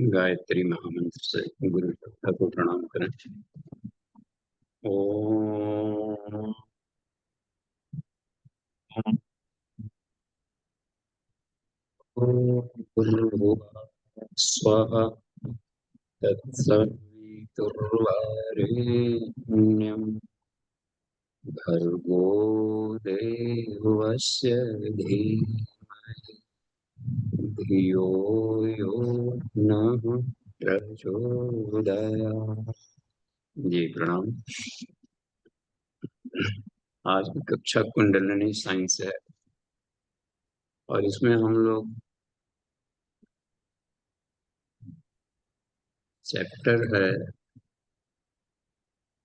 गायत्री महामंत्र से गुरु देवता को प्रणाम करें। ओम भूर्भुवः स्वः तत्सवितुर्वरेण्यं भर्गो देवस्य धीमहि धियो यो नः प्रचोदयात्। जी प्रणाम। आज की कक्षा कुंडलिनी साइंस है और इसमें हम लोग चैप्टर है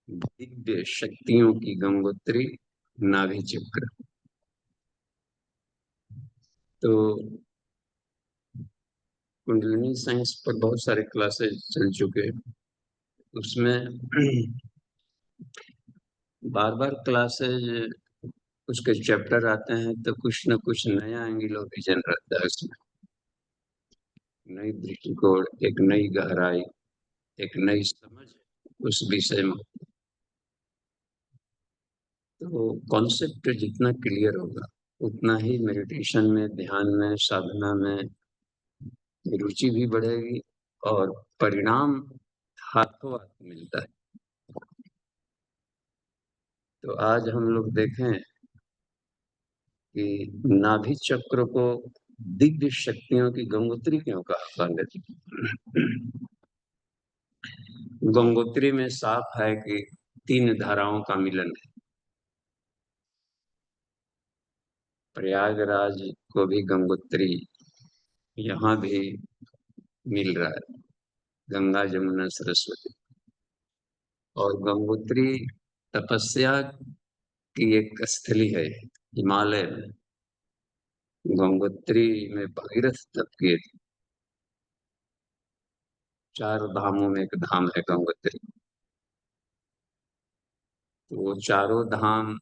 दिव्य शक्तियों की गंगोत्री नाभि चक्र। तो कुंडलिनी साइंस पर बहुत सारे क्लासेस चल चुके हैं। उसमें बार बार क्लासेस उसके चैप्टर आते हैं तो कुछ न कुछ नया एंगल ऑफ विजन रहता है उसमें, नई दृष्टिकोण, एक नई गहराई, एक नई समझ उस विषय में। तो कॉन्सेप्ट जितना क्लियर होगा उतना ही मेडिटेशन में, ध्यान में, साधना में रुचि भी बढ़ेगी और परिणाम हाथों हाथ मिलता है। तो आज हम लोग देखें कि नाभि चक्र को दिव्य शक्तियों की गंगोत्री क्यों कहा गया। गंगोत्री में साफ है कि तीन धाराओं का मिलन है। प्रयागराज को भी गंगोत्री यहाँ भी मिल रहा है, गंगा जमुना सरस्वती। और गंगोत्री तपस्या की एक स्थली है हिमालय में। गंगोत्री में भगीरथ तप किए थे। 4 धामों में एक धाम है गंगोत्री। तो वो चारों धाम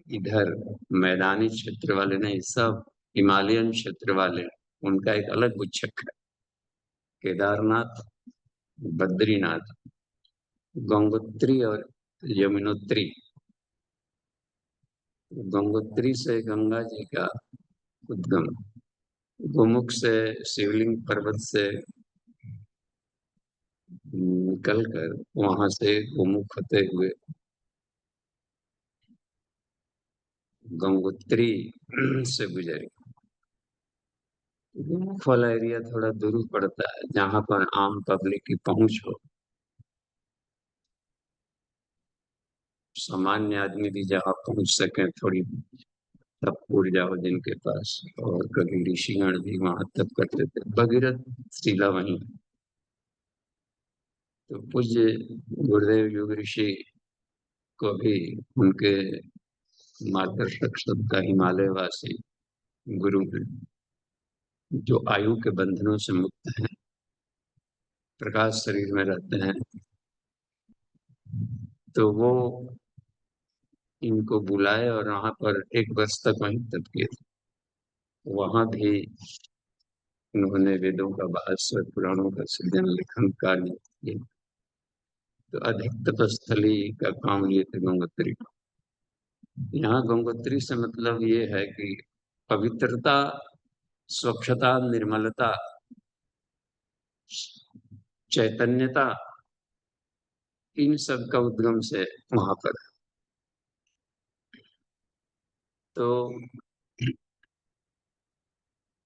इधर मैदानी क्षेत्र वाले नहीं, सब हिमालयन क्षेत्र वाले, उनका एक अलग उच्चक है। केदारनाथ, बद्रीनाथ, गंगोत्री और यमुनोत्री। गंगोत्री से गंगा जी का उद्गम, गोमुख से, शिवलिंग पर्वत से निकल कर वहां से गोमुख होते हुए गंगोत्री से गुजरे। गोमुख वाला एरिया थोड़ा दूर पड़ता है जहाँ पर आम पब्लिक की पहुंच हो, सामान्य आदमी भी जहाँ पहुंच सके थोड़ी तप ऊर्जा हो जिनके पास। और कभी ऋषिगण भी वहां तप करते थे। भगीरथ शिला वहीं। तो पूज्य गुरुदेव योग ऋषि को भी उनके मार्गदर्शक सबका हिमालय वासी गुरु हैं, जो आयु के बंधनों से मुक्त हैं, प्रकाश शरीर में रहते हैं। तो वो इनको बुलाए और वहां पर 1 वर्ष तक वहीं तप किए थे। वहां भी उन्होंने वेदों का भाष्य, पुराणों का सृजन, लेखन कार्य किए। तो अधिक तपस्थली का काम लिए थे गंगोत्री। यहाँ गंगोत्री से मतलब ये है कि पवित्रता, स्वच्छता, निर्मलता, चैतन्यता, इन सब का उद्गम से वहां पर। तो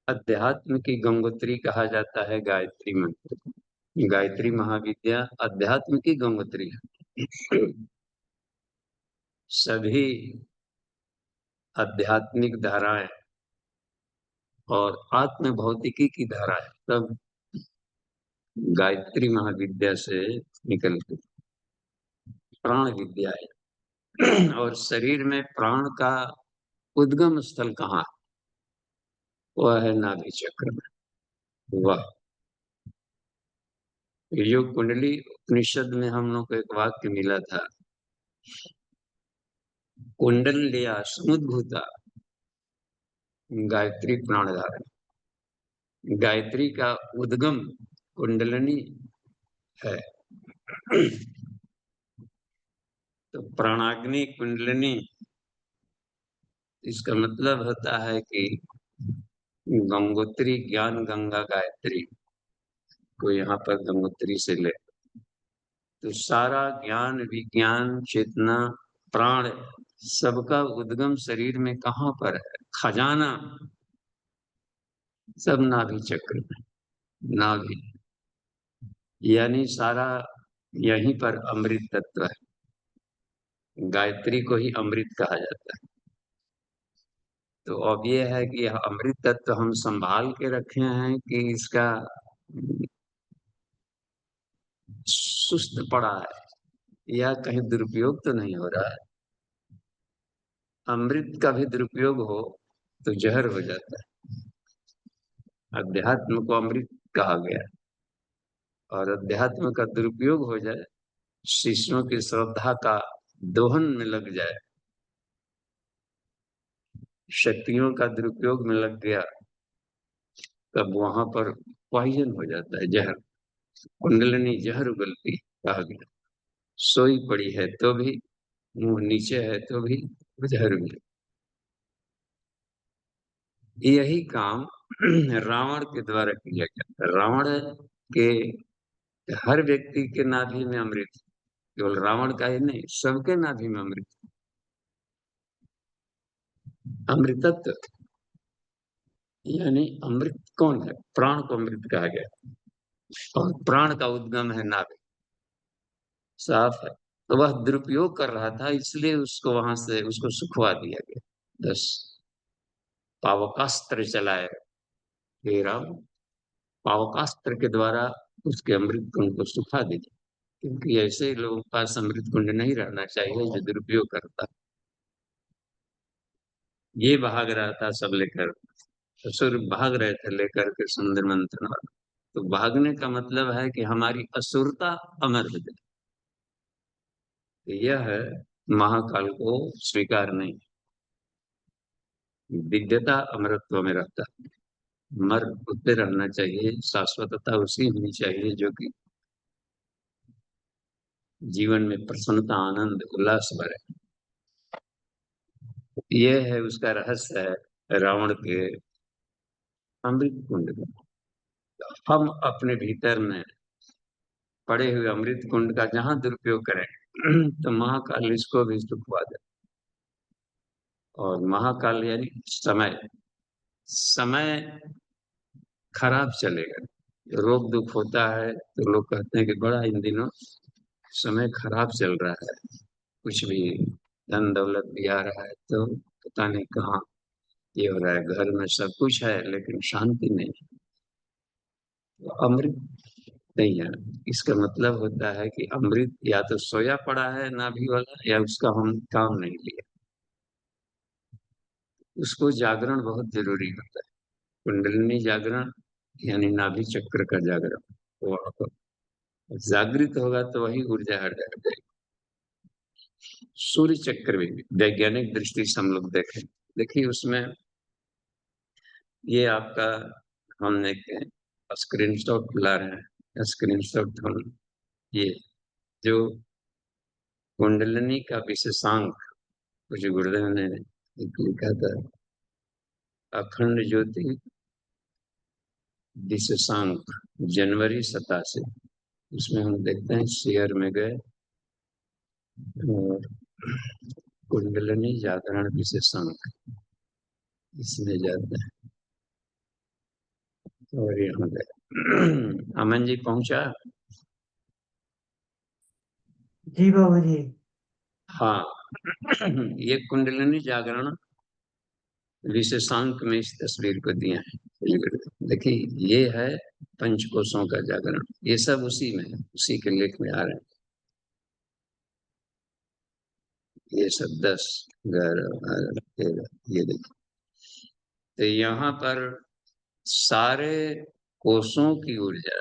अध्यात्म की गंगोत्री कहा जाता है गायत्री मंत्र। गायत्री महाविद्या अध्यात्म की गंगोत्री है। सभी आध्यात्मिक धाराएं और आत्म भौतिकी की धाराएं सब गायत्री महाविद्या से निकलती। प्राण विद्या है। और शरीर में प्राण का उद्गम स्थल कहाँ है? वह है नाभि चक्र में। वह योग कुंडली उपनिषद में हम लोग को एक वाक्य मिला था, कुंडल लिया समुद्भूता गायत्री प्राणधारण। गायत्री का उद्गम कुंडलिनी है। तो प्राणाग्नि कुंडलिनी, इसका मतलब होता है कि गंगोत्री ज्ञान गंगा गायत्री को यहाँ पर गंगोत्री से ले, तो सारा ज्ञान विज्ञान चेतना प्राण सबका उद्गम शरीर में कहाँ पर है? खजाना सब नाभि चक्र में। नाभि यानी सारा यहीं पर अमृत तत्व है। गायत्री को ही अमृत कहा जाता है। तो अब ये है कि यह अमृत तत्व हम संभाल के रखे हैं कि इसका सुस्त पड़ा है या कहीं दुरुपयोग तो नहीं हो रहा है। अमृत का भी दुरुपयोग हो तो जहर हो जाता है। अध्यात्म को अमृत कहा गया, और अध्यात्म का दुरुपयोग हो जाए, शिष्यों की श्रद्धा का दोहन में लग जाए, शक्तियों का दुरुपयोग में लग गया, तब वहां पर पॉइजन हो जाता है, जहर। कुंडलिनी जहर उगलती कहा गया। सोई पड़ी है तो भी, मुंह नीचे है तो भी जहर उगले। यही काम रावण के द्वारा किया गया। रावण के हर व्यक्ति के नाभि में अमृत, केवल रावण का ही नहीं, सबके नाभि में अमृत, अमृतत्व। यानी अमृत कौन है? प्राण को अमृत कहा गया, और प्राण का उद्गम है नाभि। साफ है। तो वह दुरुपयोग कर रहा था, इसलिए उसको वहां से उसको सुखवा दिया गया। बस पावकास्त्र चलाए हे राम, पावकास्त्र के द्वारा उसके अमृत कुंड को सुखा दीजिए। क्योंकि ऐसे लोगों के पास अमृत कुंड नहीं रहना चाहिए जो दुरुपयोग करता। ये भाग रहा था सब लेकर, असुर भाग रहे थे लेकर के सुंदर मंथन वाला। तो भागने का मतलब है कि हमारी असुरता अमर हो जाए। तो यह है महाकाल को स्वीकार नहीं। दिव्यता अमरत्व में रहता है। मर उतने रहना चाहिए, शाश्वतता उसी होनी चाहिए जो कि जीवन में प्रसन्नता आनंद उल्लास भरे। ये है उसका रहस्य है रावण के अमृत कुंड का। हम अपने भीतर में पड़े हुए अमृत कुंड का जहां दुरुपयोग करें तो महाकाल इसको भी सुखवा दे। और महाकाल यानी समय। समय खराब चलेगा, रोग दुख होता है तो लोग कहते हैं कि बड़ा इन दिनों समय खराब चल रहा है, कुछ भी धन दौलत भी आ रहा है तो पता नहीं कहाँ ये हो रहा है, घर में सब कुछ है लेकिन शांति नहीं। तो अमृत नहीं है, इसका मतलब होता है कि अमृत या तो सोया पड़ा है नाभि वाला, या उसका हम काम नहीं लिया। उसको जागरण बहुत जरूरी होता है। कुंडलिनी जागरण यानी नाभि चक्र का जागरण। वहां पर जागृत होगा तो वही ऊर्जा हट जाएगी। सूर्य चक्र भी वैज्ञानिक दृष्टि से हम लोग देखें, देखिए उसमें ये आपका, हम एक स्क्रीनशॉट ला रहे हैं, स्क्रीनशॉट हम ये जो कुंडलिनी का विशेषांक कुछ गुरुदेव ने एक लिखा था, अखंड ज्योति विशेषांक जनवरी 87। उसमें हम देखते हैं शेयर में गए और कुंडलिनी जागरण विशेषांक, इसमें जाते हैं और यहाँ गए। अमन जी पहुंचा? जी बाबा जी। हाँ। ये कुंडलिनी जागरण विशेषांक में इस तस्वीर को दिया है। देखिए ये है पंचकोशों का जागरण, ये सब उसी में है, उसी के लेख में आ रहे हैं। ये सब 10 11 12 13, ये देखिए। तो यहाँ पर सारे कोषों की ऊर्जा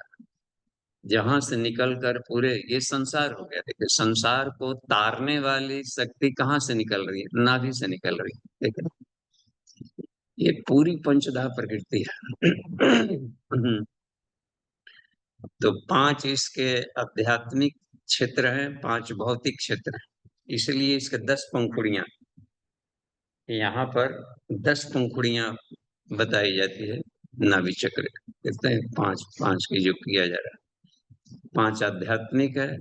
जहां से निकल कर पूरे ये संसार हो गया। देखिए संसार को तारने वाली शक्ति कहाँ से निकल रही है? नाभि से निकल रही है। देखिए ये पूरी पंचधा प्रकृति है। तो 5 इसके आध्यात्मिक क्षेत्र हैं, 5 भौतिक क्षेत्र हैं, इसलिए इसके 10 पंखुड़ियां, यहाँ पर 10 पंखुड़ियां बताई जाती है। नाभि चक्र कहते हैं 5 5 की जो किया जा रहा है, 5 आध्यात्मिक है,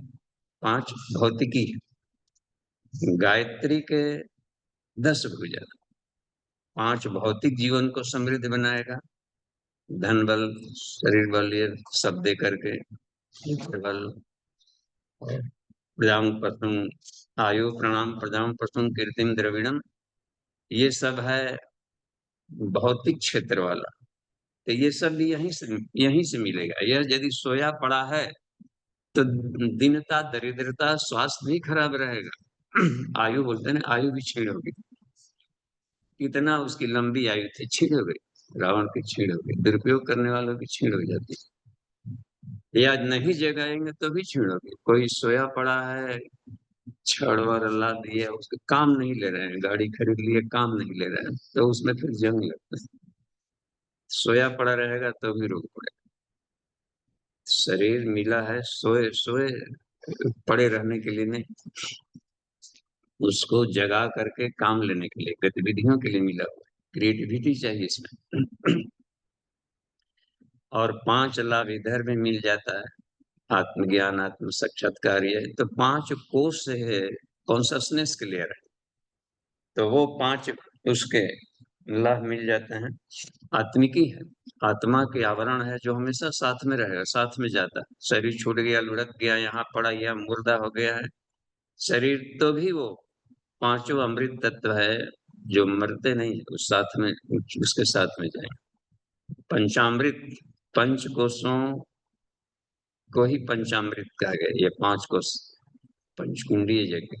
5 भौतिकी है। गायत्री के 10 भुजा, 5 भौतिक जीवन को समृद्ध बनाएगा, धन बल, शरीर बल, ये सब दे करके बल, प्रजाम पशुम आयु प्रणाम प्रजाम पशुम कीर्तिम द्रविणम, ये सब है भौतिक क्षेत्र वाला। तो ये सब भी यहीं से मिलेगा। यह यदि सोया पड़ा है तो दीनता, दरिद्रता, स्वास्थ्य भी खराब रहेगा। आयु बोलते हैं ना, आयु भी छीण होगी। कितना उसकी लंबी आयु थी, छीण हो गई। रावण की छीण हो गई, दुरुपयोग करने वालों की छीण हो जाती है। या नहीं जगाएंगे तो भी छीण होगी। कोई सोया पड़ा है, छड़ वड़ ला दिया, उसके काम नहीं ले रहे हैं, गाड़ी खरीद लिए, काम नहीं ले रहे हैं, तो उसमें फिर जंग लगता है। सोया पड़ा रहेगा तो भी रोग पड़ेगा। शरीर मिला है सोए सोए पड़े रहने के लिए नहीं, उसको जगा करके काम लेने के लिए, गतिविधियों के लिए मिला हुआ है। क्रिएटिविटी चाहिए इसमें। और 5 लाभ इधर में मिल जाता है, आत्मज्ञान, आत्म साक्षात्कार, ये तो 5 कोष से है, कॉन्शसनेस क्लियर है, तो वो 5 उसके लाभ मिल जाते हैं। आत्मिकी है, आत्मा के आवरण है जो हमेशा साथ में रहेगा, साथ में जाता है। शरीर छूट गया, लुढ़क गया, यहाँ पड़ा, यह मुर्दा हो गया है शरीर, तो भी वो 5 अमृत तत्व है जो मरते नहीं, उस साथ में, उसके साथ में जाए। पंचामृत, पंच कोशों को ही पंचामृत कहा गया। ये 5 कोश पंचकुंडीय जगह,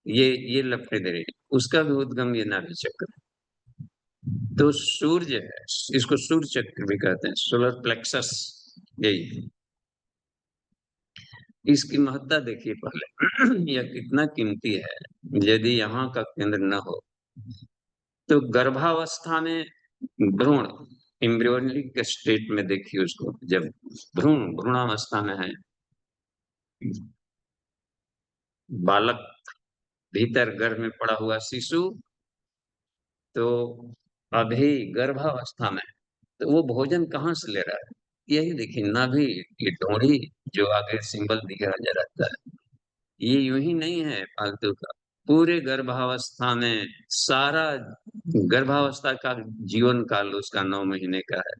ये लपटे दे रही, उसका भी उद्गम ये नाभि चक्र। तो सूर्य है, इसको सूर्य चक्र भी कहते हैं, सोलर प्लेक्सस। यही इसकी महत्ता देखिए पहले। यह कितना कीमती है। यदि यहाँ का केंद्र न हो तो गर्भावस्था में भ्रूण, एम्ब्रियोनिक स्टेट में देखिए उसको, जब भ्रूणावस्था में है बालक, भीतर गर्भ में पड़ा हुआ शिशु, तो अभी गर्भावस्था में, तो वो भोजन कहाँ से ले रहा है? यही देखिए नाभि, ये ढोंढ़ी जो आगे सिंबल दिखा जा रहता है, ये यूं ही नहीं है फालतू का। पूरे गर्भावस्था में सारा गर्भावस्था का जीवन काल उसका 9 महीने का है,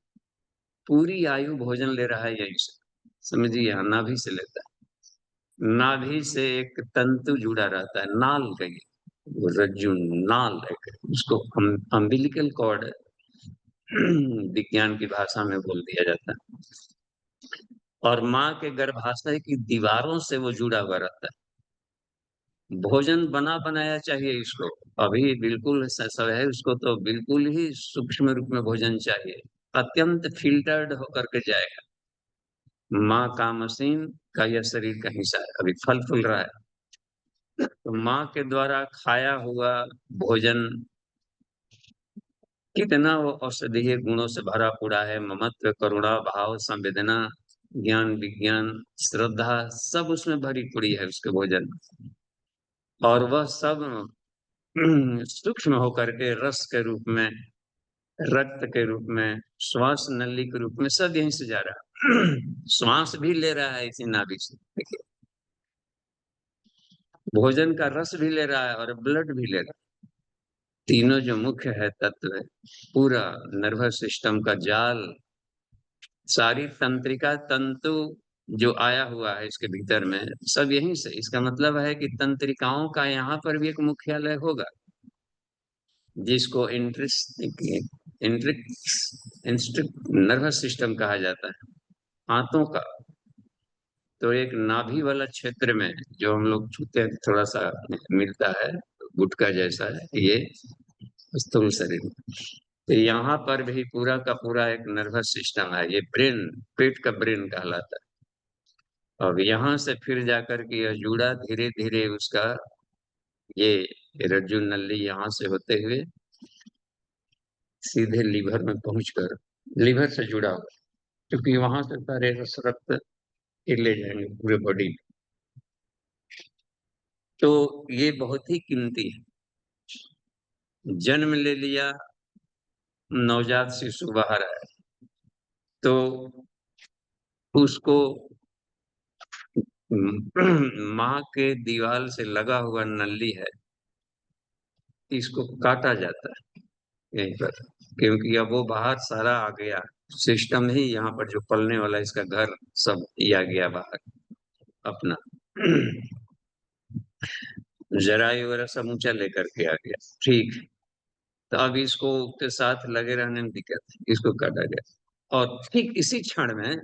पूरी आयु भोजन ले रहा है यहीं से। समझिए, यहाँ नाभि से लेता है। नाभि से एक तंतु जुड़ा रहता है, नाल कहिए, वो रज्जु नाल है, उसको अम्बिलिकल कॉर्ड विज्ञान की भाषा में बोल दिया जाता है। और माँ के गर्भाशय की दीवारों से वो जुड़ा हुआ रहता है। भोजन बना बनाया चाहिए इसको, अभी बिल्कुल सब है, उसको तो बिल्कुल ही सूक्ष्म रूप में भोजन चाहिए, अत्यंत फिल्टर्ड होकर के जाएगा। माँ का मशीन का यह शरीर का हिस्सा है, अभी फल फूल रहा है, तो माँ के द्वारा खाया हुआ भोजन कितना वो औषधीय गुणों से भरा पूरा है। ममत्व, करुणा भाव, संवेदना, ज्ञान, विज्ञान, श्रद्धा, सब उसमें भरी पड़ी है उसके भोजन। और वह सब सूक्ष्म होकर के रस के रूप में, रक्त के रूप में, श्वास नली के रूप में, सब यहीं से जा रहा है। श्वास भी ले रहा है इसी नाभि से, देखिए, भोजन का रस भी ले रहा है और ब्लड भी ले रहा है। तीनों जो मुख्य है तत्व है, पूरा नर्वस सिस्टम का जाल, सारी तंत्रिका तंतु जो आया हुआ है इसके भीतर में, सब यहीं से। इसका मतलब है कि तंत्रिकाओं का यहाँ पर भी एक मुख्यालय होगा, जिसको नर्वस सिस्टम कहा जाता है, हाथों का। तो एक नाभि वाला क्षेत्र में जो हम लोग छूते हैं, थोड़ा सा मिलता है, गुटका जैसा है ये स्थूल शरीर। तो यहाँ पर भी पूरा का पूरा एक नर्वस सिस्टम है, ये ब्रेन, पेट का ब्रेन कहलाता है। अब यहाँ से फिर जाकर के यह जुड़ा धीरे धीरे उसका, ये रज्जु नली यहाँ से होते हुए सीधे लीवर में पहुंचकर लीवर से जुड़ा हुआ, क्योंकि वहां से सारे रक्त ये ले जाएंगे पूरे बॉडी में। तो ये बहुत ही कीमती है। जन्म ले लिया, नवजात शिशु बाहर आया, तो उसको माँ के दीवार से लगा हुआ नली है, इसको काटा जाता है यहीं पर, क्योंकि अब वो बाहर सारा आ गया, सिस्टम ही यहाँ पर जो पलने वाला इसका घर सब ये आ गया बाहर अपना। जरायु वगैरह सब ऊंचा लेकर के आ गया, ठीक। तो अब इसको के साथ लगे रहने में दिक्कत है, इसको काटा गया। और ठीक इसी क्षण में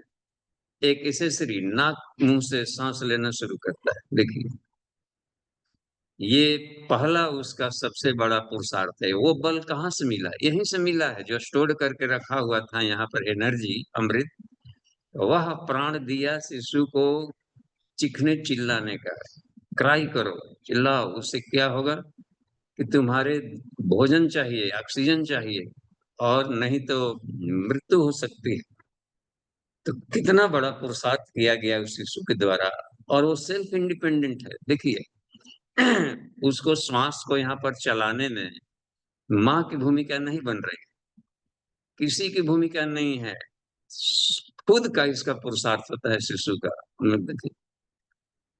एक एक्सेसरी नाक मुंह से सांस लेना शुरू करता है। देखिए, ये पहला उसका सबसे बड़ा पुरुषार्थ है। वो बल कहाँ से मिला? यहीं से मिला है, जो स्टोर करके रखा हुआ था यहाँ पर एनर्जी, अमृत, वह प्राण दिया शिशु को चीखने चिल्लाने का। क्राई करो, चिल्लाओ, उससे क्या होगा कि तुम्हारे भोजन चाहिए, ऑक्सीजन चाहिए, और नहीं तो मृत्यु हो सकती है। तो कितना बड़ा पुरुषार्थ किया गया उस शिशु के द्वारा। और वो सेल्फ इंडिपेंडेंट है। देखिए, उसको श्वास को यहाँ पर चलाने में माँ की भूमिका नहीं बन रही, किसी की भूमिका नहीं है, खुद का इसका पुरुषार्थ होता है शिशु का। देखिए,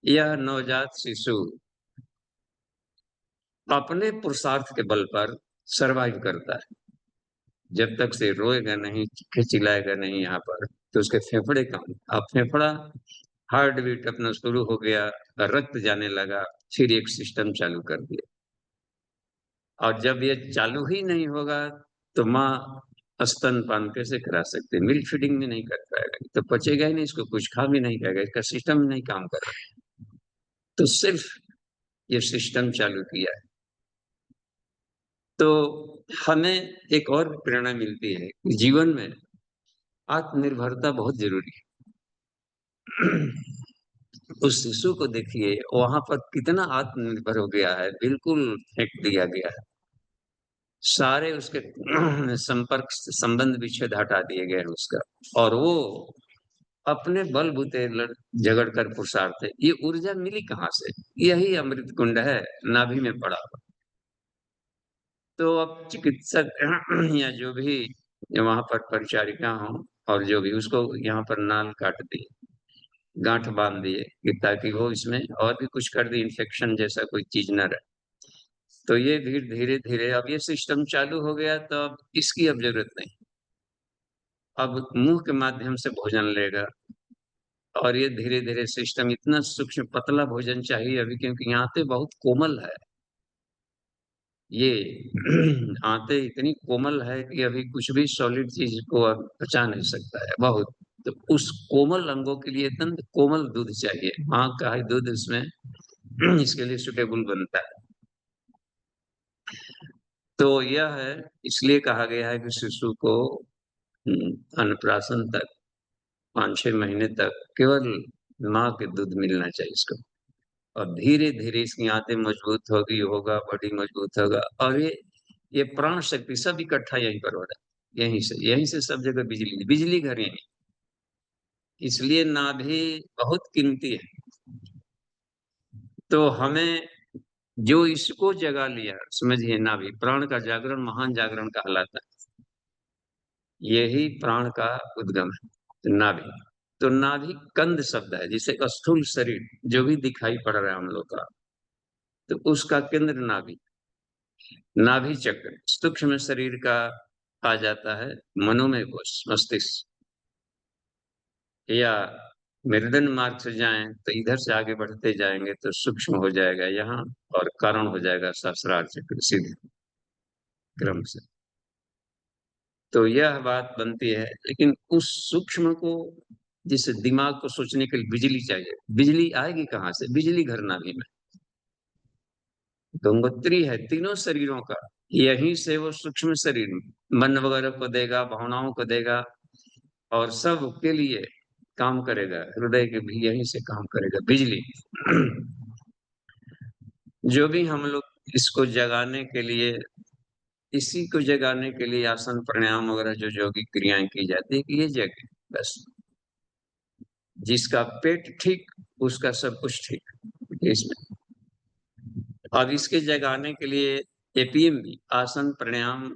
यह नवजात शिशु अपने पुरुषार्थ के बल पर सरवाइव करता है। जब तक से रोएगा नहीं, चिल्लाएगा नहीं यहाँ पर, तो उसके फेफड़े काम। अब फेफड़ा, हार्ट बीट अपना शुरू हो गया, रक्त जाने लगा, फिर एक सिस्टम चालू कर दिया। और जब ये चालू ही नहीं होगा तो माँ स्तनपान कैसे करा सकते? मिल्क फीडिंग भी नहीं कर पाएगा, तो पचेगा ही नहीं, इसको कुछ खा भी नहीं पाएगा, इसका सिस्टम नहीं काम कर रहा। तो सिर्फ ये सिस्टम चालू किया है। तो हमें एक और प्रेरणा मिलती है कि जीवन में आत्मनिर्भरता बहुत जरूरी है। उस शिशु को देखिए, वहां पर कितना आत्मनिर्भर हो गया है, बिल्कुल फेंक दिया गया है, सारे उसके संपर्क संबंध विच्छेद हटा दिए गए हैं उसका। और वो अपने बलबूते झगड़ कर पुरुषार्थ है। ये ऊर्जा मिली कहाँ से? यही अमृत कुंड है, नाभि में पड़ा हुआ। तो अब चिकित्सक या जो भी वहां पर परिचारिका हो, और जो भी, उसको यहाँ पर नाल काट दी, गांठ बांध दिए कि ताकि वो इसमें और भी कुछ कर दी, इन्फेक्शन जैसा कोई चीज न रहे। तो ये धीरे धीरे धीरे अब ये सिस्टम चालू हो गया, तो अब इसकी अब जरूरत नहीं, अब मुंह के माध्यम से भोजन लेगा। और ये धीरे धीरे सिस्टम इतना सूक्ष्म पतला भोजन चाहिए अभी, क्योंकि आंतें बहुत कोमल है। ये आंतें इतनी कोमल है कि अभी कुछ भी सॉलिड चीज को अब पचा नहीं सकता है बहुत। तो उस कोमल अंगों के लिए अत्यंत कोमल दूध चाहिए, माँ का ही दूध इसमें इसके लिए सुटेबल बनता है। तो यह है, इसलिए कहा गया है कि शिशु को अन्नप्राशन तक 5-6 महीने तक केवल माँ के दूध मिलना चाहिए इसको। और धीरे धीरे इसकी आंतें मजबूत होगी, होगा बॉडी मजबूत होगा। और ये प्राण शक्ति सब इकट्ठा यहीं पर हो रहा है, यहीं से सब जगह बिजली बिजली घर यहीं। इसलिए नाभि बहुत कीमती है। तो हमें जो इसको जगा लिया, समझिए, नाभि प्राण का जागरण, महान जागरण कहलाता है। यही प्राण का उद्गम है, तो नाभि। तो नाभि कंद शब्द है, जिसे स्थूल शरीर जो भी दिखाई पड़ रहा है हम लोग का, तो उसका केंद्र नाभि। नाभि चक्र सूक्ष्म शरीर का आ जाता है मनोमय कोश, मस्तिष्क। या मेरुदंड मार्ग से जाएं तो इधर से आगे बढ़ते जाएंगे तो सूक्ष्म हो जाएगा यहाँ, और कारण हो जाएगा सहस्रार चक्र सीधे क्रम से। तो यह बात बनती है। लेकिन उस सूक्ष्म को, जिसे दिमाग को सोचने के लिए बिजली चाहिए, बिजली आएगी कहाँ से? बिजली घर नाभि में। गंगोत्री है तीनों शरीरों का, यहीं से वो सूक्ष्म शरीर मन वगैरह को देगा, भावनाओं को देगा, और सब के लिए काम करेगा। हृदय के भी यहीं से काम करेगा बिजली। जो भी हम लोग इसको जगाने के लिए इसी को जगाने के लिए आसन प्राणायाम वगैरह जो योगिक क्रियाएं की जाती है कि ये जगे बस। जिसका पेट ठीक उसका सब कुछ ठीक इसमें। अब इसके जगाने के लिए एपीएम भी आसन प्राणायाम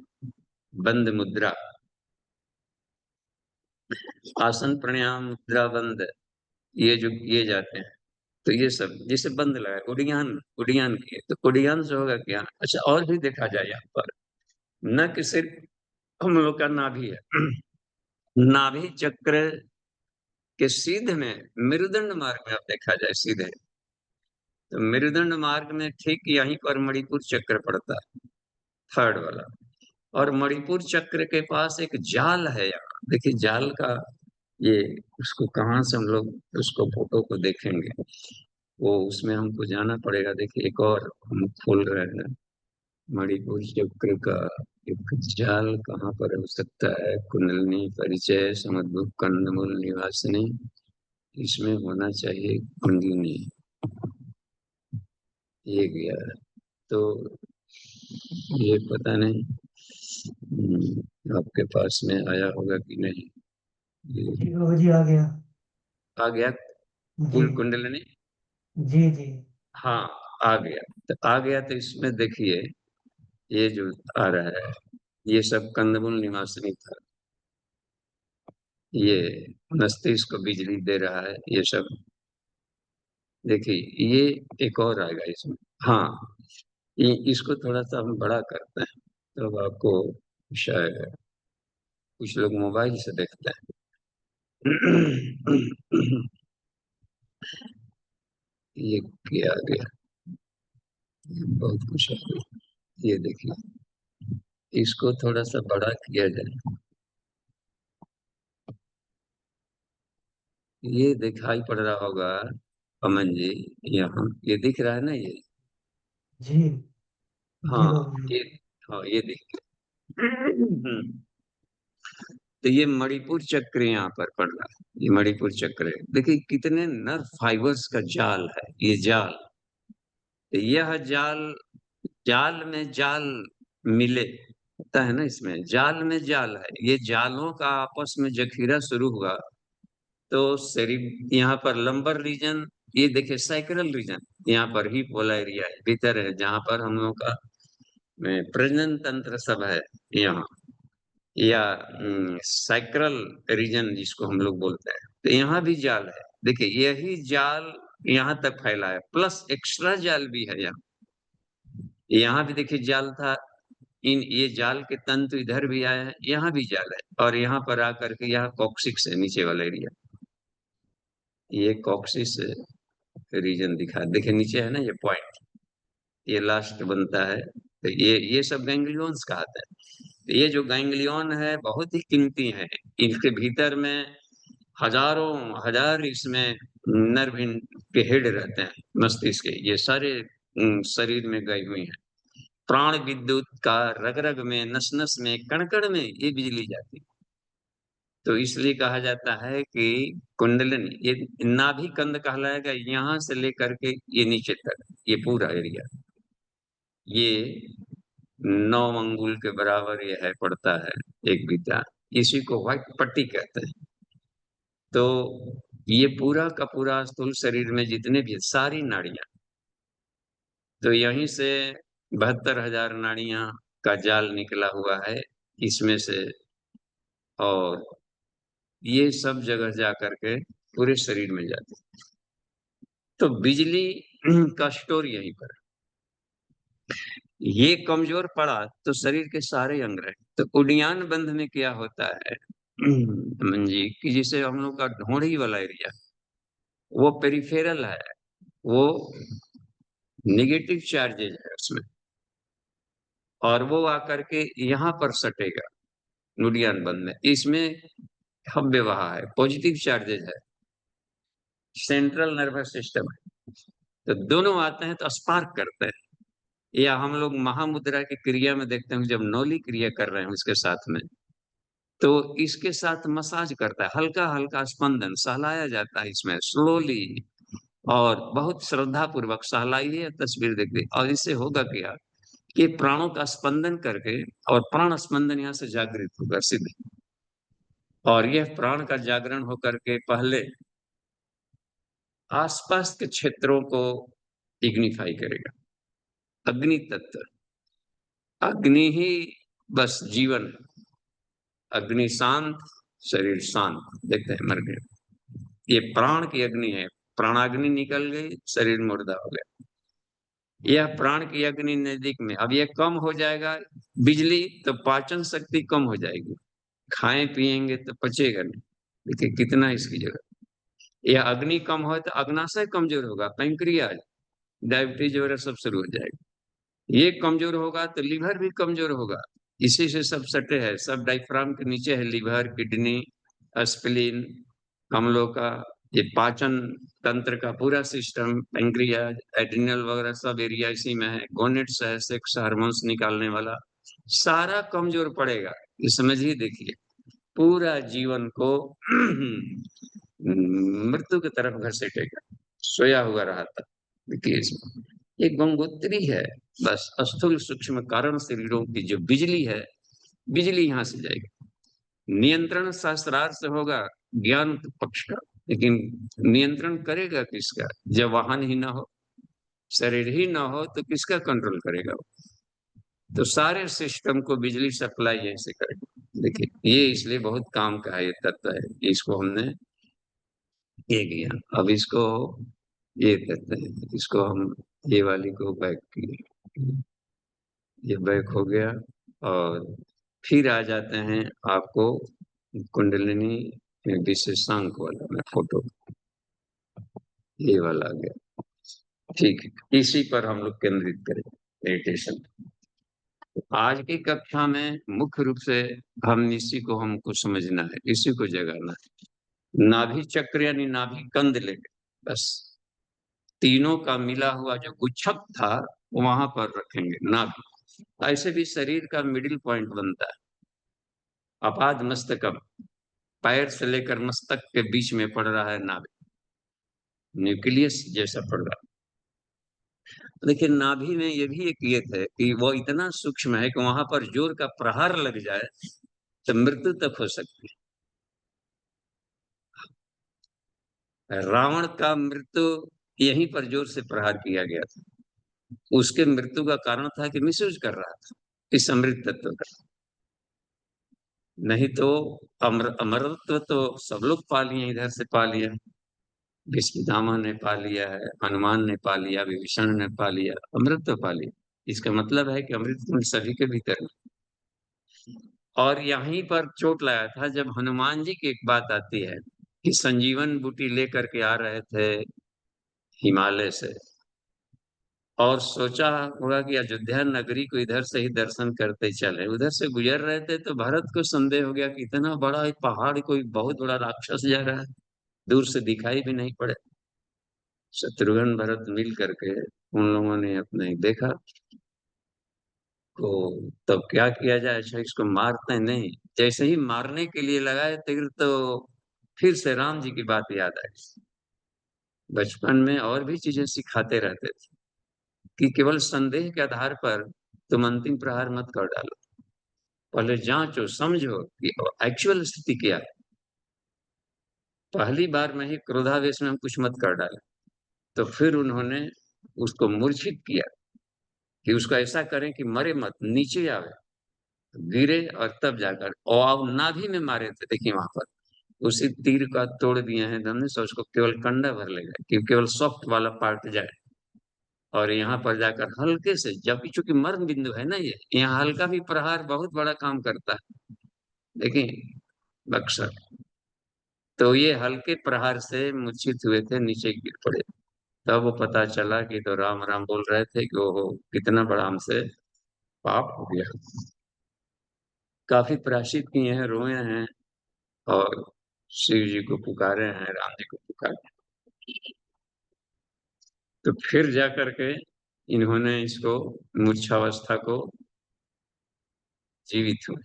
बंद मुद्रा, आसन प्राणायाम मुद्रा बंद, ये जो किए जाते हैं तो ये सब जिसे बंद लगा उड़ियान उड़ियान किए तो उड़ियान से होगा क्या। अच्छा और भी देखा जाए यहाँ पर न कि सिर्फ हम लोग का नाभि है, नाभि चक्र के सीधे में मेरुदंड मार्ग में आप देखा जाए सीधे तो मेरुदंड मार्ग में ठीक यहीं पर मणिपुर चक्र पड़ता है, थर्ड वाला। और मणिपुर चक्र के पास एक जाल है यहाँ देखिए जाल का ये, उसको कहाँ से हम लोग उसको फोटो को देखेंगे, वो उसमें हमको जाना पड़ेगा। देखिए एक और हम खोल रहे हैं मणिपुर चक्र का एक जाल कहाँ पर हो सकता है। कुंडलिनी परिचय समुद्भुत कंदमूल निवासिनी, इसमें होना चाहिए कुंडलिनी, ये गया है। तो ये पता नहीं आपके पास में आया होगा कि नहीं। ये जी बाबू जी, आ गया। आ गया जी कुल कुंडलिनी, जी जी। हाँ आ गया। तो आ गया तो इसमें देखिए ये जो आ रहा है ये सब कंदमूल निवासिनी था, ये मस्तिष्क को बिजली दे रहा है ये सब। देखिए ये एक और आएगा इसमें, हाँ ये इसको थोड़ा सा हम बड़ा करते हैं तो आपको शायद कुछ लोग मोबाइल से देखते हैं। ये क्या आ गया, बहुत कुछ आ गया। ये देखिए इसको थोड़ा सा बड़ा किया जाए, ये दिखाई पड़ रहा होगा अमन जी, यहाँ ये दिख रहा है ना ये, जी जी हाँ बाबू जी। ये, हाँ ये दिख रहा है। तो ये मणिपुर चक्र यहाँ पर पड़ रहा है, ये मणिपुर चक्र है। देखिए कितने नर्व फाइबर्स का जाल है ये जाल। तो यह जाल, जाल में जाल मिले होता है ना, इसमें जाल में जाल है, ये जालों का आपस में जखीरा शुरू हुआ तो शरीर यहाँ पर लंबर रीजन, ये देखिए साइक्रल रीजन, यहाँ पर ही पोला एरिया है भीतर है जहाँ पर हम लोग का प्रजनन तंत्र सब है यहाँ, या साइक्रल रीजन जिसको हम लोग बोलते हैं। तो यहाँ भी जाल है, देखिए यही जाल यहाँ तक फैला है प्लस एक्स्ट्रा जाल भी है यहाँ। यहाँ भी देखिए जाल था, इन ये जाल के तंतु इधर भी आए हैं, यहाँ भी जाल है और यहाँ पर आकर के यहाँ कॉक्सिक्स है नीचे वाला एरिया, ये कॉक्सिस रीजन दिखा देखिए नीचे है ना ये पॉइंट, ये लास्ट बनता है। तो ये सब गैंग्लियंस कहते हैं। तो ये जो गैंग्लियन है बहुत ही कीमती है, इनके भीतर में हजारों हजार इसमें नर्व के हेड रहते हैं मस्तिष्क के, ये सारे शरीर में गई हुई हैं। प्राण विद्युत का रग रग में नस नस में कण कण में ये बिजली जाती है। तो इसलिए कहा जाता है कि कुंडलिनी ये नाभि कंद कहलाएगा यहाँ से लेकर के ये नीचे तक ये पूरा एरिया, ये 9 अंगुल के बराबर ये है पड़ता है एक बीता, इसी को व्हाइट पट्टी कहते हैं। तो ये पूरा का पूरा स्थूल शरीर में जितने भी सारी नाड़ियां, तो यहीं से 72,000 नाड़ियां का जाल निकला हुआ है इसमें से। और ये सब जगह जा करके पूरे शरीर में जाती है। तो बिजली का स्टोर यहीं पर है। ये कमजोर पड़ा तो शरीर के सारे अंग रहे। तो उडियान बंध में क्या होता है अमन जी कि जिसे हम लोग का ढोंढ़ी वाला एरिया वो पेरिफेरल है, वो निगेटिव चार्जेज है उसमें, और वो आकर के यहाँ पर सटेगा नुडियान बंध में, इसमें हव्य वहा है पॉजिटिव चार्जेज है, सेंट्रल नर्वस सिस्टम है। तो दोनों आते हैं तो स्पार्क करते हैं, या हम लोग महामुद्रा की क्रिया में देखते हैं जब नौली क्रिया कर रहे हैं उसके साथ में, तो इसके साथ मसाज करता है, हल्का हल्का स्पंदन सहलाया जाता है इसमें स्लोली, और बहुत श्रद्धा पूर्वक सहलाई है तस्वीर देखते। और इससे होगा क्या कि प्राणों का स्पंदन करके, और प्राण स्पंदन यहाँ से जागृत होगा सीधे, और यह प्राण का जागरण होकर के पहले आसपास के क्षेत्रों को इग्निफाई करेगा। अग्नि तत्व, अग्नि ही बस जीवन है। अग्नि शांत, शरीर शांत, देखते हैं मर गए। ये प्राण की अग्नि है, प्राणाग्नि निकल गई, शरीर मुर्दा हो गया। यह प्राण की अग्नि नजदीक में, अब यह कम हो जाएगा बिजली, तो पाचन शक्ति कम हो जाएगी, खाएं पिएंगे तो पचेगा नहीं। देखिए कितना इसकी जगह। यह अग्नि कम हो तो अग्नाशय कमजोर होगा, पैंक्रियाज, डायबिटीज वगैरह सब शुरू हो जाएगा। ये कमजोर होगा तो लीवर भी कमजोर होगा। इसी से सब सटे है, सब डायफ्राम के नीचे है, लीवर, किडनी, स्प्लीन, कमलों का, ये पाचन तंत्र का पूरा सिस्टम, पैंक्रियाज, एड्रिनल वगैरह सब एरिया इसी में है। गोनेट्स है, सेक्स हार्मोन्स निकालने वाला, सारा कमजोर पड़ेगा। ये समझिए, देखिए पूरा जीवन को मृत्यु की तरफ घसीटेगा। सोया हुआ रहा था, देखिए इसमें एक गंगोत्री है। बस स्थूल सूक्ष्म कारण शरीरों की जो बिजली है, बिजली यहां से जाएगी। नियंत्रण शास्त्रार्थ से होगा ज्ञान पक्ष का, लेकिन नियंत्रण करेगा किसका जब वाहन ही ना हो, शरीर ही ना हो, तो किसका कंट्रोल करेगा वो? तो सारे सिस्टम को बिजली सप्लाई यहीं से करेगा। देखिए ये इसलिए बहुत काम का है, ये तत्व है, इसको हमने ये किया। अब इसको ये कहते हैं, इसको हम ये वाली को बैक किए, ये बैक हो गया। और फिर आ जाते हैं आपको कुंडलिनी विशेषांक वाला में फोटो, ये वाला आ गया। ठीक है, इसी पर हम लोग केंद्रित करेंगे मेडिटेशन। आज की कक्षा में मुख्य रूप से हम इसी को हमको समझना है, इसी को जगाना है। नाभि चक्र यानी नाभि कंद लेंगे, बस तीनों का मिला हुआ जो गुच्छक था वहां पर रखेंगे नाभि। ऐसे भी शरीर का मिडिल पॉइंट बनता है, अपाद मस्तकम, पैर से लेकर मस्तक के बीच में पड़ रहा है नाभि, न्यूक्लियस जैसा पड़ रहा है। लेकिन नाभि में ये भी एक ये है कि वो इतना सूक्ष्म है कि वहां पर जोर का प्रहार लग जाए तो मृत्यु तक हो सकती है। रावण का मृत्यु यहीं पर जोर से प्रहार किया गया था। उसके मृत्यु का कारण था कि मिसयूज कर रहा था इस अमृत तत्व का। नहीं तो अमरत्व तो सब लोग पा लिए, इधर से पा लिया, भीष्मपितामह ने पा लिया है, हनुमान ने पा लिया, विभीषण ने पा लिया, अमृत पा लिया। इसका मतलब है कि अमृत कुंड सभी के भीतर है। और यहीं पर चोट लाया था जब हनुमान जी की एक बात आती है कि संजीवन बूटी लेकर के आ रहे थे हिमालय से, और सोचा होगा कि अयोध्या नगरी को इधर से ही दर्शन करते चले। उधर से गुजर रहे थे तो भरत को संदेह हो गया कि इतना बड़ा एक पहाड़, कोई बहुत बड़ा राक्षस जा रहा है, दूर से दिखाई भी नहीं पड़े। शत्रुघ्न भरत मिल करके उन लोगों ने अपने देखा, तो तब क्या किया जाए, अच्छा इसको मारते नहीं। जैसे ही मारने के लिए लगाए तीर, तो फिर से राम जी की बात याद आई। बचपन में और भी चीजें सिखाते रहते थे कि केवल संदेह के आधार पर तुम अंतिम प्रहार मत कर डालो, पहले जांचो समझो कि एक्चुअल स्थिति क्या है। पहली बार में ही क्रोधावेश में हम कुछ मत कर डाले। तो फिर उन्होंने उसको मूर्छित किया कि उसको ऐसा करें कि मरे मत, नीचे आवे, गिरे, और तब जाकर और नाभि में मारे थे। देखिए वहां पर उसी तीर का तोड़ दिए हैं धनुष, उसको केवल कंडा भर ले गए कि केवल सॉफ्ट वाला पार्ट जाए। और यहाँ पर जाकर हल्के से, जबकि चूंकि मर्म बिंदु है ना ये, यहाँ हल्का भी प्रहार बहुत बड़ा काम करता है। देखिए बक्सर, तो ये हल्के प्रहार से मूर्छित हुए थे, नीचे गिर पड़े। तब वो पता चला कि तो राम राम बोल रहे थे कि ओहो कितना बड़ा हमसे पाप हो गया। काफी प्रायश्चित किए हैं, रोए हैं, और शिव जी को पुकारे हैं, राम जी को पुकारे हैं। तो फिर जा करके इन्होंने इसको, मूर्छावस्था को जीवित हुए।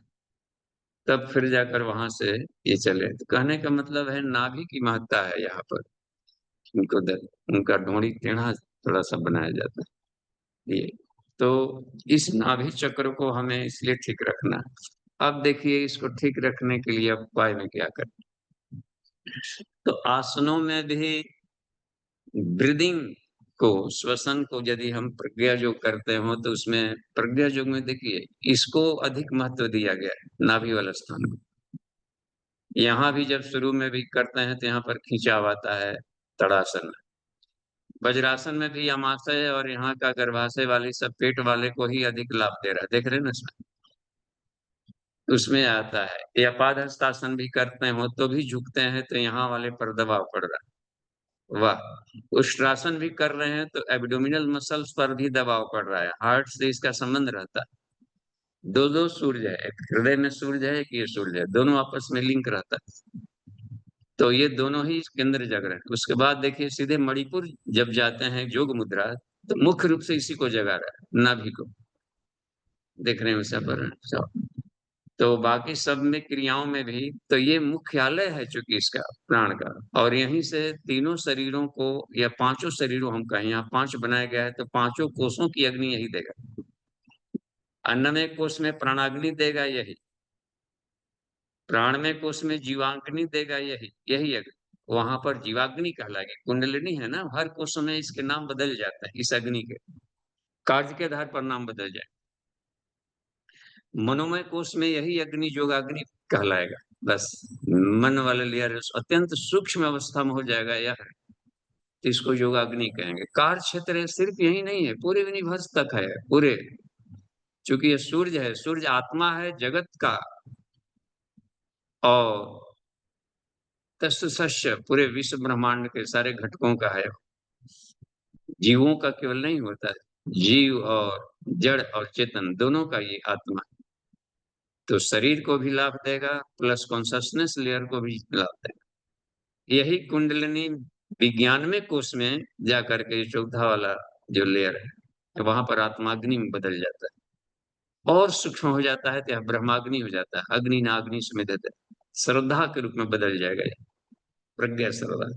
तब फिर जाकर वहां से ये चले। तो कहने का मतलब है नाभि की महत्ता है यहाँ पर। उनको उनका ढोंड़ी टेढ़ा थोड़ा सा बनाया जाता है ये। तो इस नाभि चक्र को हमें इसलिए ठीक रखना है। अब देखिए इसको ठीक रखने के लिए अब उपाय में क्या करें। तो आसनों में भी ब्रीदिंग को, श्वसन को यदि हम प्रज्ञा योग करते हो तो उसमें प्रज्ञा योग में देखिए इसको अधिक महत्व दिया गया है, नाभि वाला स्थान को। यहाँ भी जब शुरू में भी करते हैं तो यहाँ पर खिंचाव आता है तड़ासन। वज्रासन में भी अमाशय और यहाँ का गर्भाशय वाली सब पेट वाले को ही अधिक लाभ दे रहा है, देख रहे हैं ना इसमें, उसमें आता है। या पादहस्तासन भी करते हो तो भी झुकते हैं तो यहाँ वाले पर दबाव पड़ रहा है। वाह। उष्ट्रासन भी कर रहे हैं तो एब्डोमिनल मसल्स पर भी दबाव पड़ रहा है, हार्ट से इसका संबंध रहता है। दो दो सूर्य है, एक हृदय में सूर्य है, एक ये सूर्य है, दोनों आपस में लिंक रहता है। तो ये दोनों ही केंद्र जग रहे हैं। उसके बाद देखिए सीधे मणिपुर जब जाते हैं योग मुद्रा, तो मुख्य रूप से इसी को जगा रहा है, नाभि को, देख रहे हैं वैसा पर सब। तो बाकी सब में क्रियाओं में भी तो ये मुख्यालय है चूंकि इसका प्राण का, और यहीं से तीनों शरीरों को या पांचों शरीरों, हम कहें यहाँ पांच बनाया गया है तो पांचों कोषों की अग्नि यही देगा। अन्नमय कोष में प्राणाग्नि देगा यही, प्राणमय कोष में जीवाग्नि देगा यही, यही अग्नि वहां पर जीवाग्नि कहलाएगी। कुंडलिनी है ना, हर कोष में इसके नाम बदल जाता है, इस अग्नि के कार्य के आधार पर नाम बदल जाए। मनोमय कोष में यही अग्नि योगाग्नि कहलाएगा। बस मन वाले लेयर अत्यंत सूक्ष्म अवस्था में हो जाएगा यह, तो इसको योगाग्नि कहेंगे। कार्य क्षेत्र सिर्फ यही नहीं है, पूरे यूनिवर्स तक है पूरे, चूंकि ये सूर्य है, सूर्य आत्मा है जगत का, और तत्सस्य पूरे विश्व ब्रह्मांड के सारे घटकों का है। जीवों का केवल नहीं होता है, जीव और जड़ और चेतन दोनों का ये आत्मा, तो शरीर को भी लाभ देगा प्लस कॉन्शसनेस लेयर को भी लाभ देगा। यही कुंडलिनी विज्ञान में कोष में जाकर के चौथा वाला जो लेयर है वहां पर आत्माग्नि में बदल जाता है और सूक्ष्म हो जाता है, तो यह ब्रह्माग्नि हो जाता है। अग्नि नाग्नि समेत श्रद्धा के रूप में बदल जाएगा ये, प्रज्ञा श्रद्धा।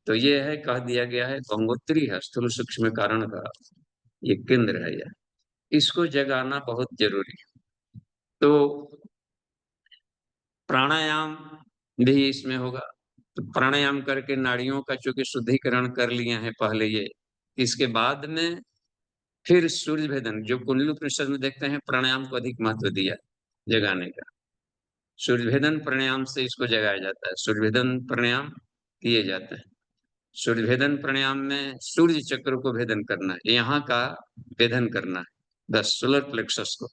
तो ये है, कह दिया गया है गंगोत्री है स्थूल सूक्ष्म कारण का ये केंद्र है यह, इसको जगाना बहुत जरूरी है। तो प्राणायाम भी इसमें होगा, तो प्राणायाम करके नाड़ियों का चूंकि शुद्धिकरण कर लिए हैं पहले ये, इसके बाद में फिर सूर्य भेदन, जो कुंडली उपनिषद में देखते हैं प्राणायाम को अधिक महत्व दिया जगाने का। सूर्य भेदन प्राणायाम से इसको जगाया जाता है, सूर्य भेदन प्राणायाम किए जाते हैं। सूर्य भेदन प्राणायाम में सूर्य चक्र को भेदन करना है, यहाँ का भेदन करना है, बस सोलर प्लेक्सस को।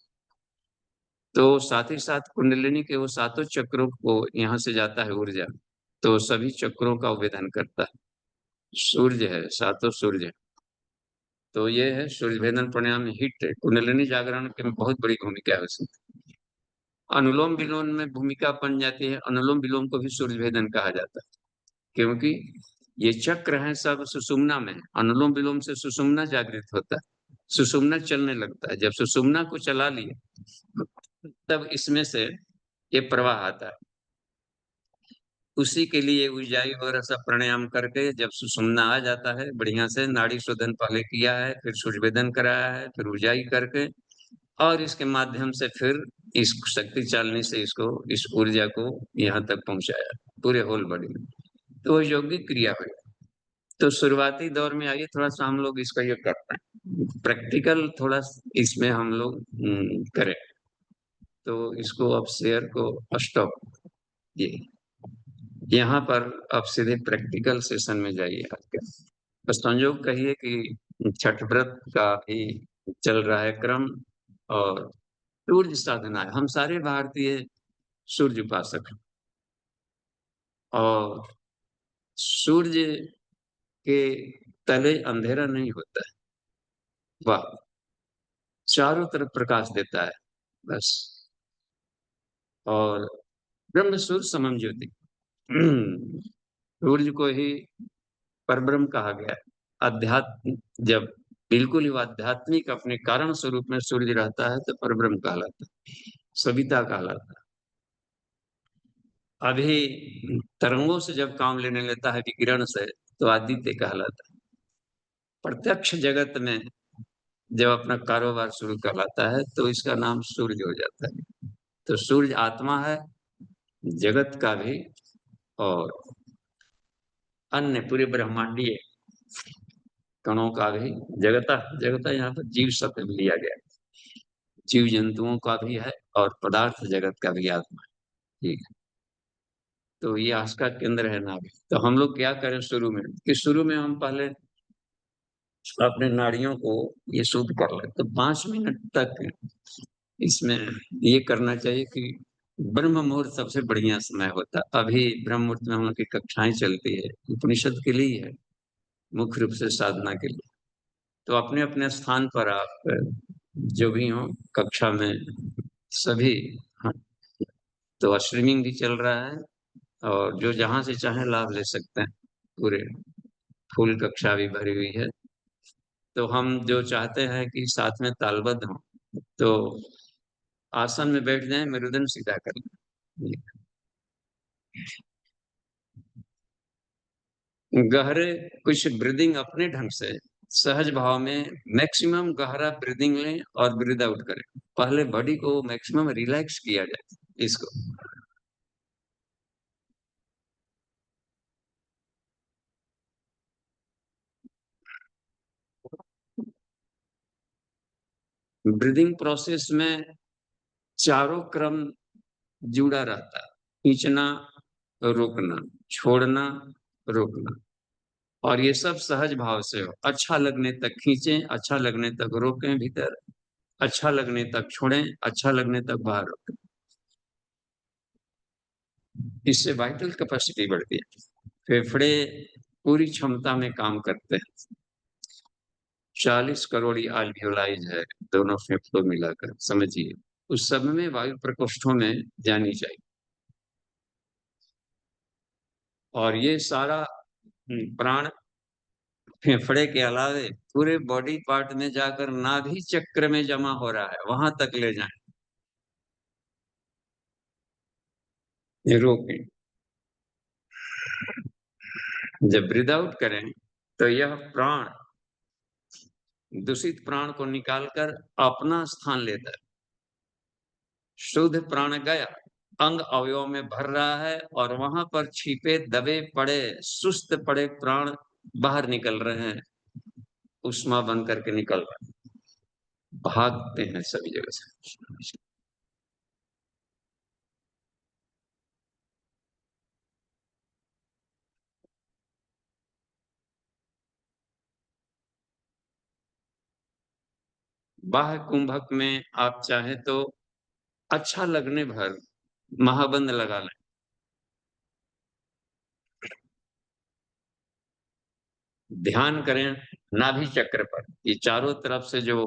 तो साथ ही साथ कुंडलिनी के वो सातों चक्रों को यहाँ से जाता है ऊर्जा, तो सभी चक्रों का वेदन करता है। सूर्य है, सातों सूर्य है। तो ये है सूर्य भेदन प्राणायाम में हिट है, कुंडलिनी जागरण की बहुत बड़ी भूमिका है उसमें। अनुलोम विलोम में भूमिका बन जाती है, अनुलोम विलोम को भी सूर्य भेदन कहा जाता है, क्योंकि ये चक्र है सब सुषुम्ना में है। अनुलोम विलोम से सुषुम्ना जागृत होता है, सुषुम्ना चलने लगता है, जब सुषुम्ना को चला लिया तब इसमें से ये प्रवाह आता है। उसी के लिए उज्जाई वगैरह सब प्राणायाम करके जब सुषुम्ना आ जाता है बढ़िया से, नाड़ी शोधन पहले किया है, फिर सूर्यवेदन कराया है, फिर उज्जाई करके, और इसके माध्यम से फिर इस शक्ति चालनी से इसको, इस ऊर्जा को यहाँ तक पहुंचाया पूरे होल बॉडी में, तो वो यौगिक क्रिया हुई। तो शुरुआती दौर में आइए थोड़ा सा हम लोग इसका ये करते हैं प्रैक्टिकल, थोड़ा इसमें हम लोग करें। तो इसको अब शेयर को स्टॉप, ये यहाँ पर अब सीधे प्रैक्टिकल सेशन में जाइए आपके। बस संयोग कहिए कि छठ व्रत का ही चल रहा है क्रम, और सूर्य साधना है, हम सारे भारतीय सूर्य उपासक हैं, और सूर्य के तले अंधेरा नहीं होता है, वह चारों तरफ प्रकाश देता है बस। और ब्रह्म सूर्य समम ज्योति, सूर्य को ही परब्रह्म कहा गया है। अध्यात्म जब बिल्कुल ही वो आध्यात्मिक अपने कारण स्वरूप में सूर्य रहता है तो परब्रह्म कहलाता है, सविता कहलाता है। अभी तरंगों से जब काम लेने लेता है विकिरण से, तो आदित्य कहलाता है। प्रत्यक्ष जगत में जब अपना कारोबार शुरू करवाता है तो इसका नाम सूर्य हो जाता है। तो सूर्य आत्मा है जगत का भी, और अन्य पूरे ब्रह्मांडीय कणों का भी। जगता जगता यहाँ पर जीव शब्द में लिया गया, जीव जंतुओं का भी है और पदार्थ जगत का भी आत्मा है। ठीक है। तो ये आस का केंद्र है नाभि। तो हम लोग क्या करें शुरू में, कि शुरू में हम पहले अपने नाड़ियों को ये शुद्ध कर ले, तो 5 मिनट तक इसमें ये करना चाहिए कि ब्रह्म मुहूर्त सबसे बढ़िया समय होता है। अभी ब्रह्म मुहूर्त में हम लोग की कक्षाएं चलती है, उपनिषद के लिए है, मुख्य रूप से साधना के लिए। तो अपने अपने स्थान पर आप जो भी हो कक्षा में सभी, हाँ, तो स्ट्रीमिंग भी चल रहा है और जो जहां से चाहे लाभ ले सकते हैं। पूरे फुल कक्षा भी भरी हुई है। तो हम जो चाहते हैं कि साथ में तालबद्ध हों, तो आसन में बैठ जाएं, मेरुदंड सीधा कर लें। गहरे कुछ ब्रीदिंग अपने ढंग से सहज भाव में मैक्सिमम गहरा ब्रीदिंग लें और ब्रीद आउट करें। पहले बॉडी को मैक्सिमम रिलैक्स किया जाए इसको। ब्रीदिंग प्रोसेस में चारों क्रम जुड़ा रहता है, खींचना, रोकना, छोड़ना, रोकना। और ये सब सहज भाव से हो। अच्छा लगने तक खींचें, अच्छा लगने तक रोकें भीतर, अच्छा लगने तक छोड़ें, अच्छा लगने तक बाहर रोकें। इससे वाइटल कैपेसिटी बढ़ती है, फेफड़े पूरी क्षमता में काम करते हैं। 40 करोड़ आल्वियोलाइज है दोनों फेफड़ों मिलाकर, समझिए। उस सब में वायु प्रकोष्ठों में जानी चाहिए। और ये सारा प्राण फेफड़े के अलावे पूरे बॉडी पार्ट में जाकर नाभि चक्र में जमा हो रहा है, वहां तक ले जाएं। ये रोकें। जब ब्रीद आउट करें तो यह प्राण दूषित प्राण को निकालकर अपना स्थान लेता है। शुद्ध प्राण गया, अंग अवयव में भर रहा है और वहां पर छिपे दबे पड़े सुस्त पड़े प्राण बाहर निकल रहे हैं, उष्मा बन करके निकल रहे हैं, भागते हैं सभी जगह से। बाह्य कुंभक में आप चाहे तो अच्छा लगने भर महाबंद लगा लें। ध्यान करें नाभि चक्र पर, ये चारों तरफ से जो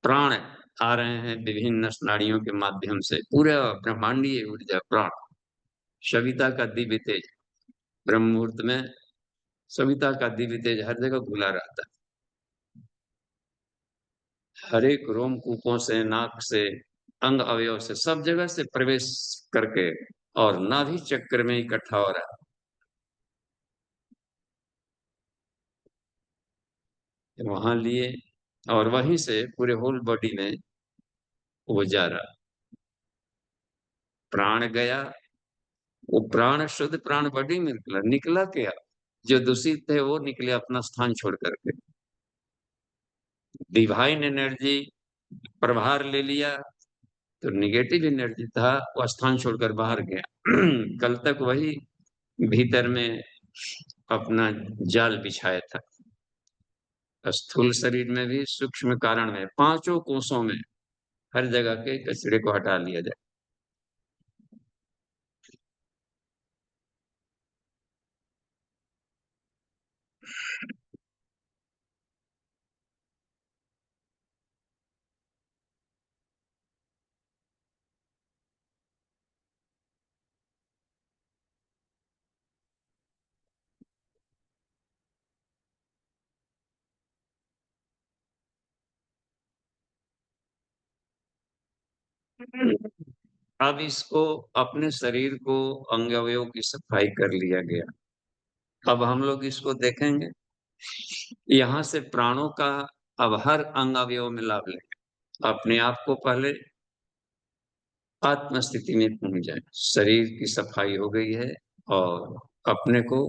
प्राण आ रहे हैं विभिन्न नाड़ियों के माध्यम से, पूरा ब्रह्मांडीय ऊर्जा प्राण, सविता का दिव्य तेज। ब्रह्म मुहूर्त में सविता का दिव्य तेज हर जगह घुला रहता है, हर एक रोम कूपों से, नाक से, अंग अवयव से, सब जगह से प्रवेश करके और नाभि चक्र में इकट्ठा हो रहा है, वहां लिए और वहीं से पूरे होल बॉडी में वो जा रहा। प्राण गया, वो प्राण शुद्ध प्राण बॉडी में निकला, निकला क्या, जो दूषित थे वो निकले अपना स्थान छोड़ करके। डिवाइन एनर्जी प्रभार ले लिया, तो निगेटिव एनर्जी था वो स्थान छोड़कर बाहर गया। कल तक वही भीतर में अपना जाल बिछाया था। स्थूल शरीर में भी, सूक्ष्म कारण में, पांचों कोषों में हर जगह के कचरे को हटा लिया जाए। अब इसको, अपने शरीर को, अंग अवयव की सफाई कर लिया गया। अब हम लोग इसको देखेंगे, यहाँ से प्राणों का अब हर अंग अवयव में लाभ लेंगे। अपने आप को पहले आत्म स्थिति में पहुंच जाए। शरीर की सफाई हो गई है और अपने को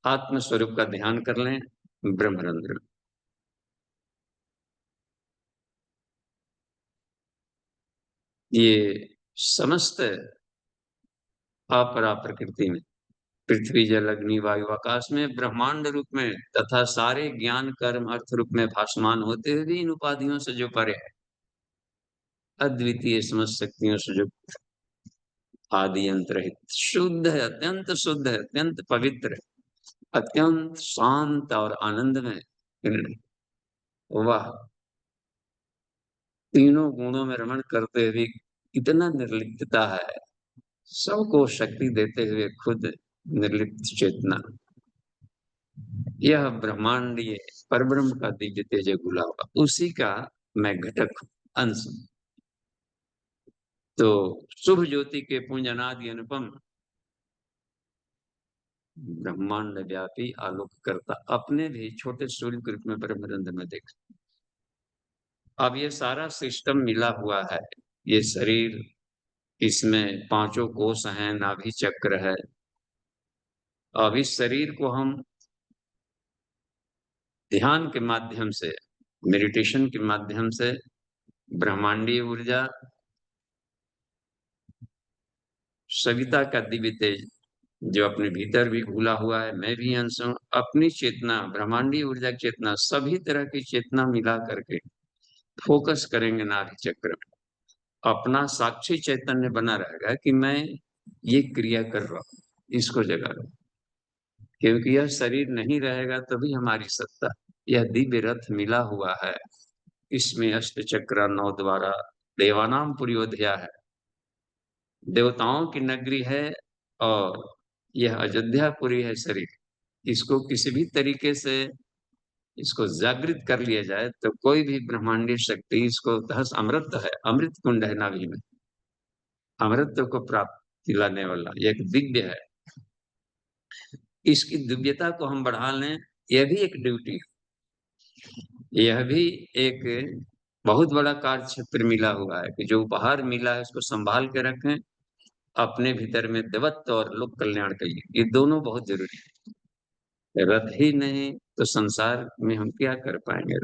आत्म स्वरूप का ध्यान कर लें ब्रह्मरंध्र में। ये समस्त अपरा प्रकृति में, पृथ्वी जल अग्नि वायु आकाश में ब्रह्मांड रूप में तथा सारे ज्ञान कर्म अर्थ रूप में भासमान होते हुए भी इन उपाधियों से जो परे है, अद्वितीय समस्त शक्तियों से जो आदि अंत रहित शुद्ध है, अत्यंत शुद्ध है, अत्यंत पवित्र है, अत्यंत शांत और आनंद में वह तीनों गुणों में रमण करते हुए इतना निर्लिप्तता है, सबको शक्ति देते हुए खुद निर्लिप्त चेतना, यह ब्रह्मांडीय परब्रह्म का दिव्य तेज गुला हुआ, उसी का मैं घटक अंश हूं। तो शुभ ज्योति के पुंज अनादि अनुपम ब्रह्मांड व्यापी आलोक करता अपने भी छोटे सूर्य के रूप में ब्रह्मरंध्र में देख। अब ये सारा सिस्टम मिला हुआ है, ये शरीर, इसमें पांचों कोष हैं, नाभि चक्र है। अब इस शरीर को हम ध्यान के माध्यम से, मेडिटेशन के माध्यम से ब्रह्मांडीय ऊर्जा, सविता का दिव्य तेज जो अपने भीतर भी घुला हुआ है, मैं भी अंश हूं, अपनी चेतना, ब्रह्मांडीय ऊर्जा की चेतना, सभी तरह की चेतना मिला करके फोकस करेंगे नाभि चक्र में, अपना साक्षी चैतन्य बना रहेगा कि मैं ये क्रिया कर रहा हूं, इसको जगा रहा हूं। क्योंकि यह शरीर नहीं रहेगा तभी हमारी सत्ता। यह दिव्य रथ मिला हुआ है, इसमें अष्ट चक्र 9 द्वारा देवानाम पुरियोधया है, देवताओं की नगरी है, और यह अयोध्यापुरी है शरीर। इसको किसी भी तरीके से इसको जागृत कर लिया जाए तो कोई भी ब्रह्मांडीय शक्ति इसको दस, अमृत है, अमृत कुंड है नाभि में, अमृत को प्राप्त दिलाने वाला एक दिव्य है। इसकी दिव्यता को हम बढ़ा लें, यह भी एक ड्यूटी है, यह भी एक बहुत बड़ा कार्य क्षेत्र मिला हुआ है कि जो उपहार मिला है उसको संभाल के रखें, अपने भीतर में देवत्व और लोक कल्याण के लिए, ये दोनों बहुत जरूरी है। रथ ही नहीं तो संसार में हम क्या कर पाएंगे,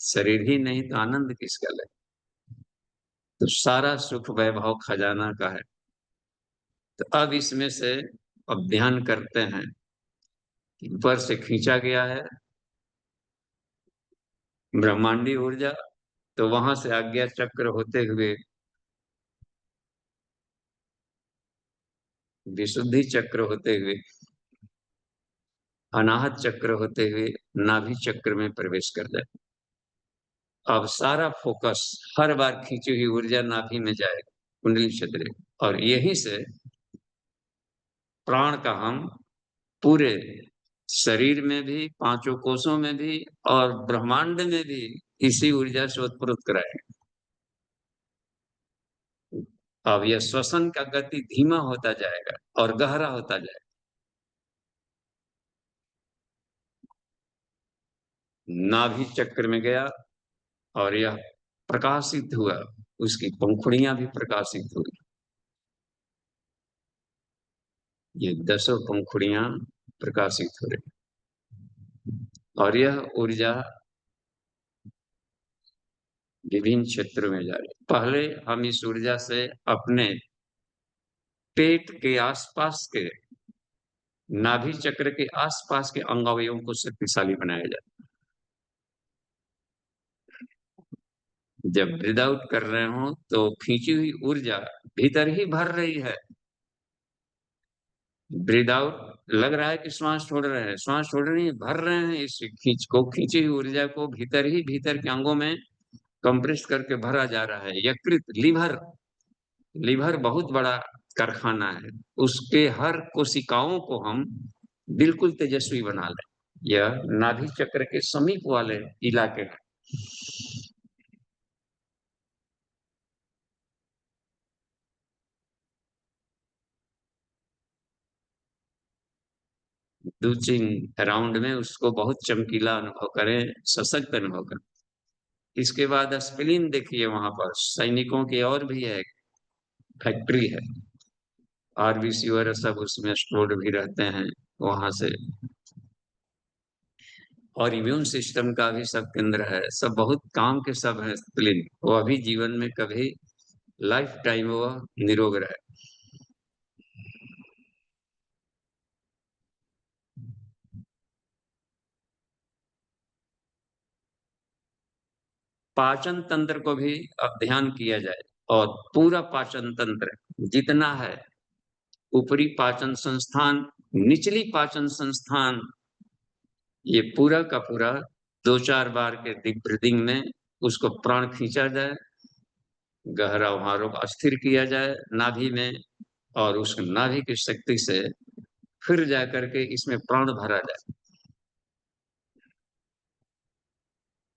शरीर ही नहीं तो आनंद किसका ले। तो सारा सुख वैभव खजाना का है। तो अब इसमें से अब ध्यान करते हैं, ऊपर से खींचा गया है ब्रह्मांडी ऊर्जा, तो वहां से आज्ञा चक्र होते हुए विशुद्धि चक्र होते हुए अनाहत चक्र होते हुए नाभि चक्र में प्रवेश कर जाए। अब सारा फोकस हर बार खींची हुई ऊर्जा नाभि में जाए, कुंडली छेदरे, और यहीं से प्राण का हम पूरे शरीर में भी, पांचों कोषों में भी और ब्रह्मांड में भी इसी ऊर्जा से उत्प्रोत कराए। अब यह श्वसन का गति धीमा होता जाएगा और गहरा होता जाएगा। नाभि चक्र में गया और यह प्रकाशित हुआ, उसकी पंखुड़ियां भी प्रकाशित हुई, ये 10 पंखुड़ियां प्रकाशित हो रही, और यह ऊर्जा विभिन्न क्षेत्रों में जा रही। पहले हम इस ऊर्जा से अपने पेट के आसपास के, नाभि चक्र के आसपास के अंग अवयवों को शक्तिशाली बनाया जाए। जब ब्रीद आउट कर रहे हो तो खींची हुई ऊर्जा भीतर ही भर रही है। ब्रीद आउट लग रहा है कि श्वास छोड़ रहे हैं, श्वास छोड़ रही है, भर रहे हैं, इस खींची हुई ऊर्जा को भीतर ही भीतर के अंगों में कंप्रेस करके भरा जा रहा है। यकृत, लीवर, लीवर बहुत बड़ा कारखाना है, उसके हर कोशिकाओं को हम बिल्कुल तेजस्वी बना लें। यह नाभि चक्र के समीप वाले इलाके हैं। 2 3 राउंड में उसको बहुत चमकीला अनुभव करें, सशक्त अनुभव करें। इसके बाद स्प्लीन देखिए, वहां पर सैनिकों की और भी है, फैक्ट्री है, आरबीसी वगैरह सब उसमें स्टोर्ड भी रहते हैं वहां से। और इम्यून सिस्टम का भी सब केंद्र है, सब बहुत काम के सब है स्प्लीन। वो अभी जीवन में कभी लाइफ टाइम वो निरोग रहे। पाचन तंत्र को भी अब ध्यान किया जाए, और पूरा पाचन तंत्र जितना है, ऊपरी पाचन संस्थान, निचली पाचन संस्थान, ये पूरा का पूरा 2 4 बार के डीप ब्रीदिंग में उसको प्राण खींचा जाए, गहरा वहां रोक अस्थिर किया जाए नाभि में, और उस नाभि की शक्ति से फिर जाकर के इसमें प्राण भरा जाए।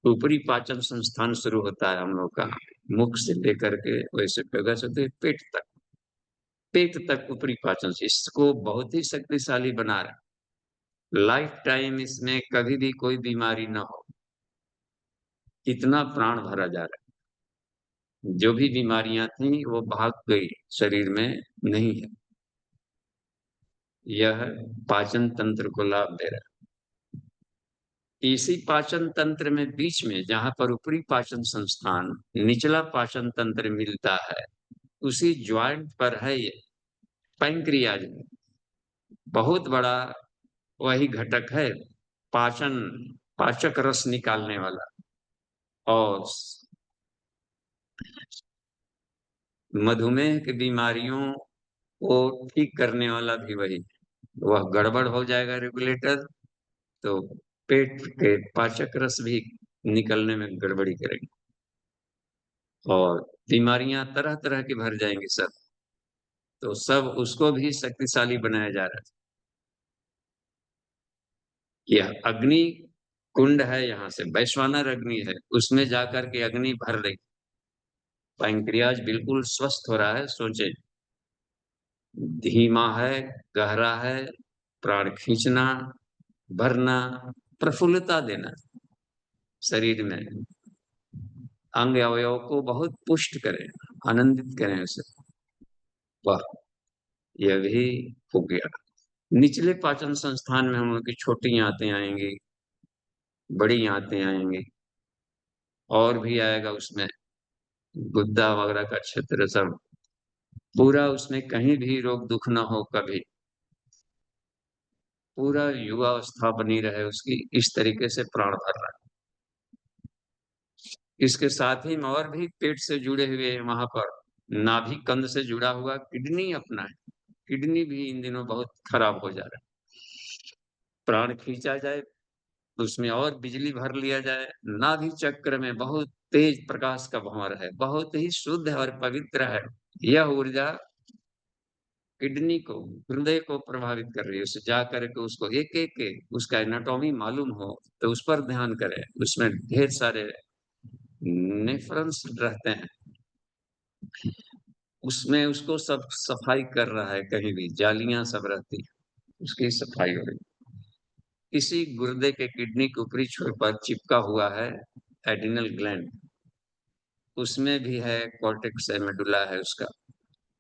ऊपरी पाचन संस्थान शुरू होता है हम लोग का, मुख से लेकर के वैसे प्रगस होते पेट तक, पेट तक ऊपरी पाचन से, इसको बहुत ही शक्तिशाली बना रहा है। लाइफ टाइम इसमें कभी भी कोई बीमारी ना हो, इतना प्राण भरा जा रहा है। जो भी बीमारियां थी वो भाग गई, शरीर में नहीं है। यह पाचन तंत्र को लाभ दे रहा है। इसी पाचन तंत्र में बीच में जहां पर ऊपरी पाचन संस्थान, निचला पाचन तंत्र मिलता है, उसी ज्वाइंट पर है ये पैंक्रियाज, बहुत बड़ा वही घटक है, पाचन, पाचक रस निकालने वाला, और मधुमेह की बीमारियों को ठीक करने वाला भी वही। वह गड़बड़ हो जाएगा रेगुलेटर, तो पेट के पाचक रस भी निकलने में गड़बड़ी करेंगे, और बीमारियां तरह तरह की भर जाएंगी सब। तो सब उसको भी शक्तिशाली बनाया जा रहा है। यह अग्नि कुंड है, यहाँ से वैश्वानर अग्नि है, उसमें जाकर के अग्नि भर रही। पैंक्रियाज बिल्कुल स्वस्थ हो रहा है, सोचे, धीमा है, गहरा है, प्राण खींचना, भरना, प्रफुल्लता देना शरीर में, अंग अवयव को बहुत पुष्ट करें, आनंदित करें उसे। वाह, यह भी हो गया। निचले पाचन संस्थान में हम लोग की छोटी आंतें आएंगी, बड़ी आंतें आएंगी, और भी आएगा उसमें, गुद्दा वगैरह का क्षेत्र सब पूरा, उसमें कहीं भी रोग दुख ना हो कभी, पूरा युवावस्था बनी रहे उसकी, इस तरीके से प्राण भर रहा है। इसके साथ ही में और भी पेट से जुड़े हुए हैं वहां पर, नाभि कंद से जुड़ा हुआ किडनी अपना है, किडनी भी इन दिनों बहुत खराब हो जा रहा है। प्राण खींचा जाए, उसमें और बिजली भर लिया जाए, नाभि चक्र में बहुत तेज प्रकाश का भंवर है, बहुत ही शुद्ध और पवित्र है। यह ऊर्जा किडनी को, हृदय को प्रभावित कर रही है। उसे जा करके उसको एक एक उसका एनाटॉमी मालूम हो तो उस पर ध्यान करें। उसमें ढेर सारे नेफ्रॉन्स रहते हैं, उसमें उसको सब सफाई कर रहा है, कहीं भी जालियां सब रहती है, उसकी सफाई हो रही है। इसी गुर्दे के किडनी के ऊपरी छोर पर चिपका हुआ है एडिनल ग्लैंड, उसमें भी है कॉर्टेक्स मेडुला है उसका,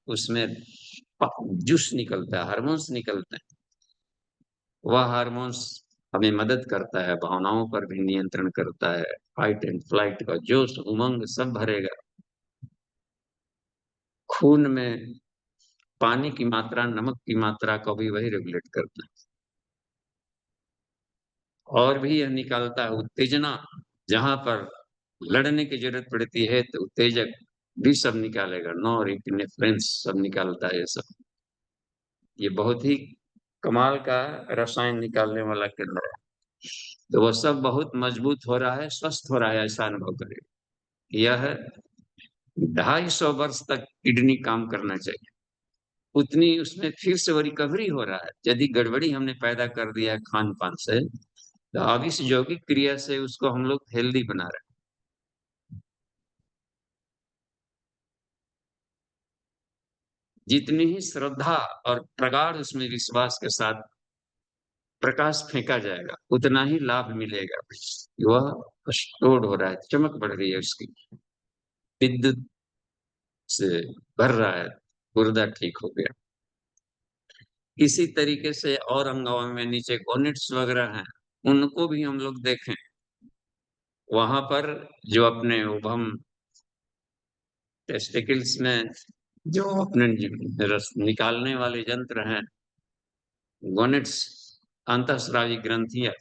उसमें जूस निकलता है, हार्मोन्स निकलते हैं। वह हार्मोन्स हमें मदद करता है, भावनाओं पर भी नियंत्रण करता है, फाइट एंड फ्लाइट का जोश उमंग सब भरेगा। खून में पानी की मात्रा, नमक की मात्रा को भी वही रेगुलेट करता है। और भी यह निकालता है उत्तेजना, जहां पर लड़ने की जरूरत पड़ती है तो उत्तेजक भी सब निकालेगा, नॉरएपिनेफ्रिन सब निकालता है ये सब। ये बहुत ही कमाल का रसायन निकालने वाला केंद्र है। तो वह सब बहुत मजबूत हो रहा है, स्वस्थ हो रहा है, ऐसा अनुभव करें। यह 250 वर्ष तक किडनी काम करना चाहिए, उतनी उसमें फिर से वो रिकवरी हो रहा है। यदि गड़बड़ी हमने पैदा कर दिया है खान पान से, तो अब इस यौगिक क्रिया से उसको हम लोग हेल्दी बना रहे हैं। जितनी ही श्रद्धा और प्रगाढ़ उसमें विश्वास के साथ प्रकाश फेंका जाएगा उतना ही लाभ मिलेगा। वह स्टोर्ड हो रहा है, चमक बढ़ रही है उसकी, विद्युत से भर रहा है, गुर्दा ठीक हो गया। इसी तरीके से और अंगों में नीचे गोनेट्स वगैरह हैं, उनको भी हम लोग देखें, वहां पर जो अपने उभम टेस्टिकल्स में जो अपने रस निकालने वाले यंत्र हैं, गोनेट्स, अंतःस्रावी ग्रंथियां,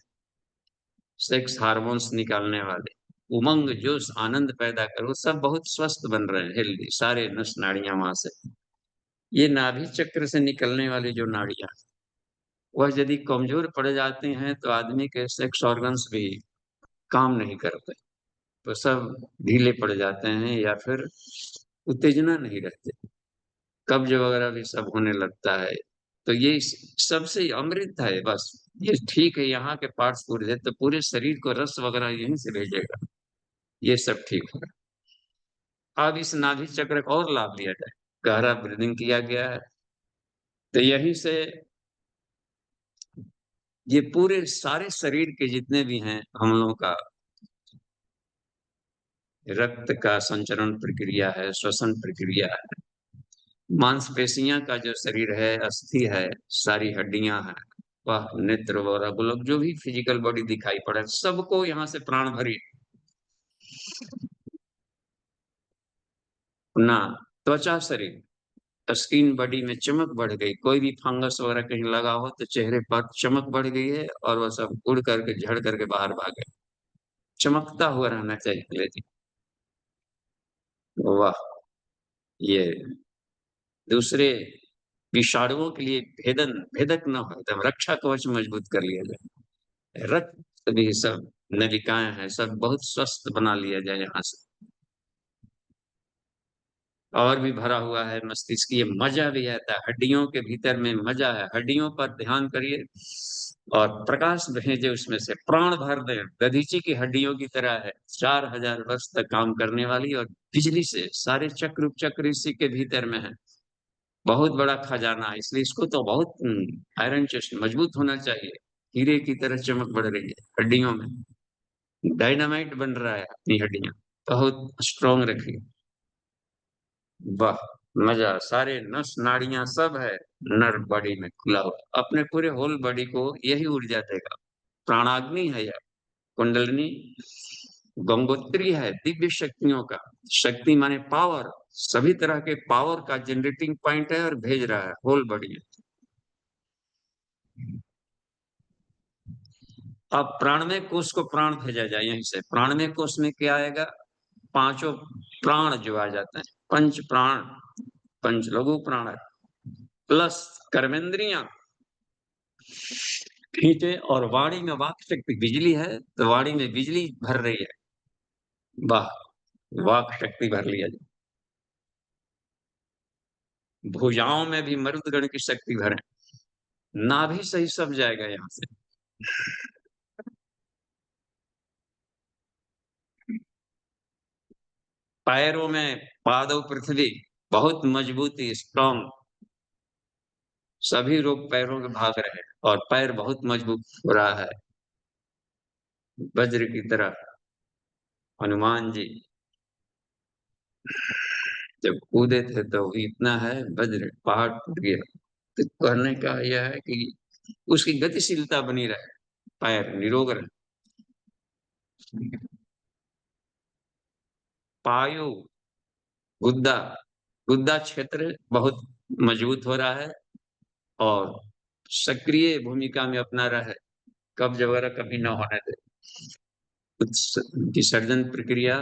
सेक्स हार्मोन्स निकालने वाले, उमंग जोश आनंद पैदा करो, सब बहुत स्वस्थ बन रहे हैं, हेल्दी, सारे नस नाड़ियां वहां से। ये नाभि चक्र से निकलने वाली जो नाड़ियां, वह यदि कमजोर पड़ जाते हैं तो आदमी के सेक्स ऑर्गन्स भी काम नहीं करते, तो सब ढीले पड़ जाते हैं या फिर उत्तेजना नहीं रहते, कब्ज वगैरह भी सब होने लगता है। तो ये सबसे अमृत है बस। ये ठीक है, यहाँ के पार्ट्स पूरे तो पूरे शरीर को रस वगैरह यहीं से भेजेगा, ये सब ठीक होगा। अब इस नाभि चक्र का और लाभ लिया जाए, गहरा ब्रीदिंग किया गया है, तो यहीं से ये पूरे सारे शरीर के जितने भी हैं हम लोगों का रक्त का संचरण प्रक्रिया है, श्वसन प्रक्रिया है, मांसपेशियां का जो शरीर है, अस्थि है, सारी हड्डियां हैं, वह नेत्र वगैरह गोलक जो भी फिजिकल बॉडी दिखाई पड़े, सबको यहाँ से प्राण भरी ना। त्वचा शरीर, स्किन बॉडी में चमक बढ़ गई, कोई भी फंगस वगैरह कहीं लगा हो तो चेहरे पर चमक बढ़ गई है और वह सब उड़ करके झड़ करके बाहर भागे, चमकता हुआ रहना चाहिए लेकिन। वाह, ये दूसरे विषाणुओं के लिए भेदक न हो, एकदम रक्षा कवच मजबूत कर लिया जाए। रक्त भी सब नलिकाएं हैं, सब बहुत स्वस्थ बना लिया जाए यहाँ से, और भी भरा हुआ है मस्तिष्क, ये मजा भी आता है, हड्डियों के भीतर में मजा है, हड्डियों पर ध्यान करिए और प्रकाश भेजे उसमें से, प्राण भर दे, दधीची की हड्डियों की तरह है, 4000 वर्ष तक काम करने वाली, और बिजली से सारे चक्र उपचक्र इसी के भीतर में है, बहुत बड़ा खजाना है, इसलिए इसको तो बहुत आयरन चेस्ट मजबूत होना चाहिए, हीरे की तरह चमक बढ़ रही है हड्डियों में, डायनामाइट बन रहा है अपनी हड्डियां, बहुत स्ट्रोंग रखिए। वाह, मजा, सारे नस नाड़ियां सब है नर बॉडी में खुला हुआ, अपने पूरे होल बॉडी को यही ऊर्जा देगा, प्राणाग्नि है यह, कुंडलिनी गंगोत्री है, दिव्य शक्तियों का, शक्ति माने पावर, सभी तरह के पावर का जनरेटिंग पॉइंट है और भेज रहा है होल बॉडी में। अब प्राणमय कोष को प्राण भेजा जाए यहीं से, प्राणमय कोष में क्या आएगा, पांचों प्राण जो आ जाते हैं, पंच प्राण, पंच लघु प्राण प्लस कर्मेंद्रियां खींचे, और वाणी में वाक शक्ति, बिजली है तो वाणी में बिजली भर रही है, वाह, वाक शक्ति भर लिया जाए, भुजाओं में भी मरुदगण की शक्ति भरे, नाभि सही सब जाएगा यहाँ से। पैरों में पादव पृथ्वी, बहुत मजबूती, स्ट्रॉन्ग, सभी रोग पैरों में भाग रहे हैं और पैर बहुत मजबूत हो रहा है, वज्र की तरह। हनुमान जी जब कूदे थे तो इतना है, वज्र पहाड़ टूट गया, तो कहने का यह है कि उसकी गतिशीलता बनी रहे, पैर निरोग रहे। पायु, गुद्दा, गुद्दा क्षेत्र बहुत मजबूत हो रहा है और सक्रिय भूमिका में अपना रहे, कब्ज वगैरह कभी न होने दे, विसर्जन प्रक्रिया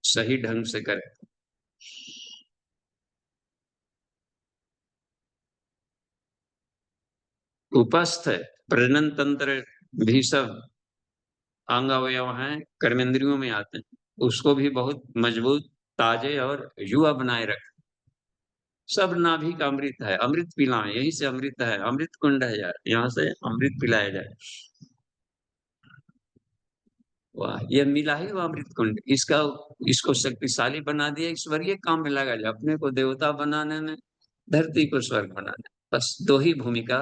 सही ढंग से करे। उपस्थ है, प्रजनन तंत्र भी सब अंग अवयव हैं, कर्मेंद्रियों में आते हैं, उसको भी बहुत मजबूत, ताजे और युवा बनाए रखे, सब नाभि का अमृत है, अमृत पिलाएं, यही से अमृत है, अमृत कुंड है यार, यहाँ से अमृत पिलाया जाए। वाह, ये मिला ही वो अमृत कुंड, इसका, इसको शक्तिशाली बना दिया, ईश्वरीय काम में लगा जाए, अपने को देवता बनाने में, धरती को स्वर्ग बनाने, बस दो ही भूमिका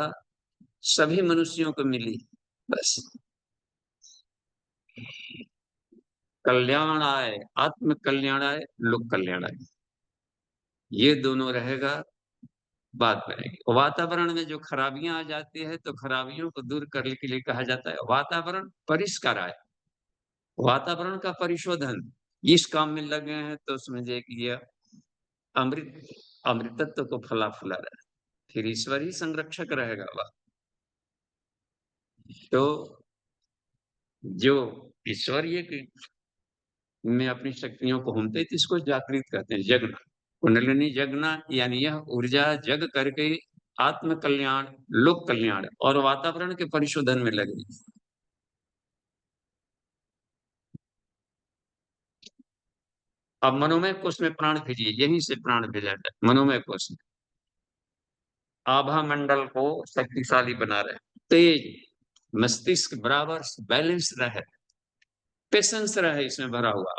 सभी मनुष्यों को मिली, बस कल्याण आए, आत्म कल्याण आए, लोक कल्याण आए, ये दोनों रहेगा, बात बनेगी। वातावरण में जो खराबियां आ जाती है तो खराबियों को दूर करने के लिए कहा जाता है वातावरण परिष्काराय, वातावरण का परिशोधन। इस काम में लगे हैं तो समझिए कि यह अमृत अमृतत्व को फला फूला रहे, फिर ईश्वर ही संरक्षक रहेगा वह। तो जो ईश्वरीय में अपनी शक्तियों को होमते तो इसको जागृत कहते हैं, जगना। कुंडलिनी जगना यानी यह ऊर्जा जग करके आत्म कल्याण, लोक कल्याण और वातावरण के परिशोधन में लगी। अब मनोमय कोश में प्राण भेजिए, यहीं से प्राण भेजा जाए मनोमय कोश में। आभा मंडल को शक्तिशाली बना रहे, तेज मस्तिष्क बराबर बैलेंस रहे, पेशेंस रहे इसमें भरा हुआ,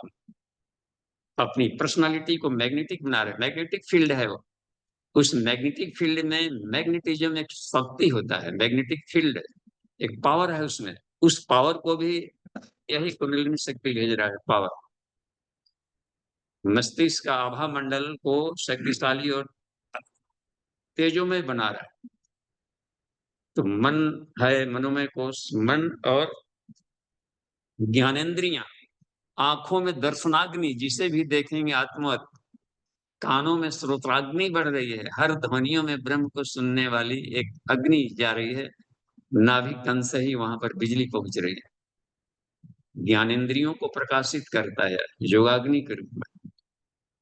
अपनी पर्सनालिटी को मैग्नेटिक बना रहे। मैग्नेटिक फील्ड है वो, उस मैग्नेटिक फील्ड में मैग्नेटिज्म एक शक्ति होता है, मैग्नेटिक फील्ड एक पावर है उसमें, उस पावर को भी यही कुंडलिनी शक्ति भेज रहा है, पावर। मस्तिष्क का आभा मंडल को शक्तिशाली और तेजोमय बना रहा है। तो मन है मनोमय कोश, मन और ज्ञानेन्द्रियां, आंखों में दर्शनाग्नि, जिसे भी देखेंगे आत्मवत, कानों में श्रोत्राग्नि बढ़ रही है, हर ध्वनियों में ब्रह्म को सुनने वाली एक अग्नि जा रही है, नाभि कण से ही वहां पर बिजली पहुंच रही है, ज्ञानेन्द्रियों को प्रकाशित करता है योगाग्नि के रूप में।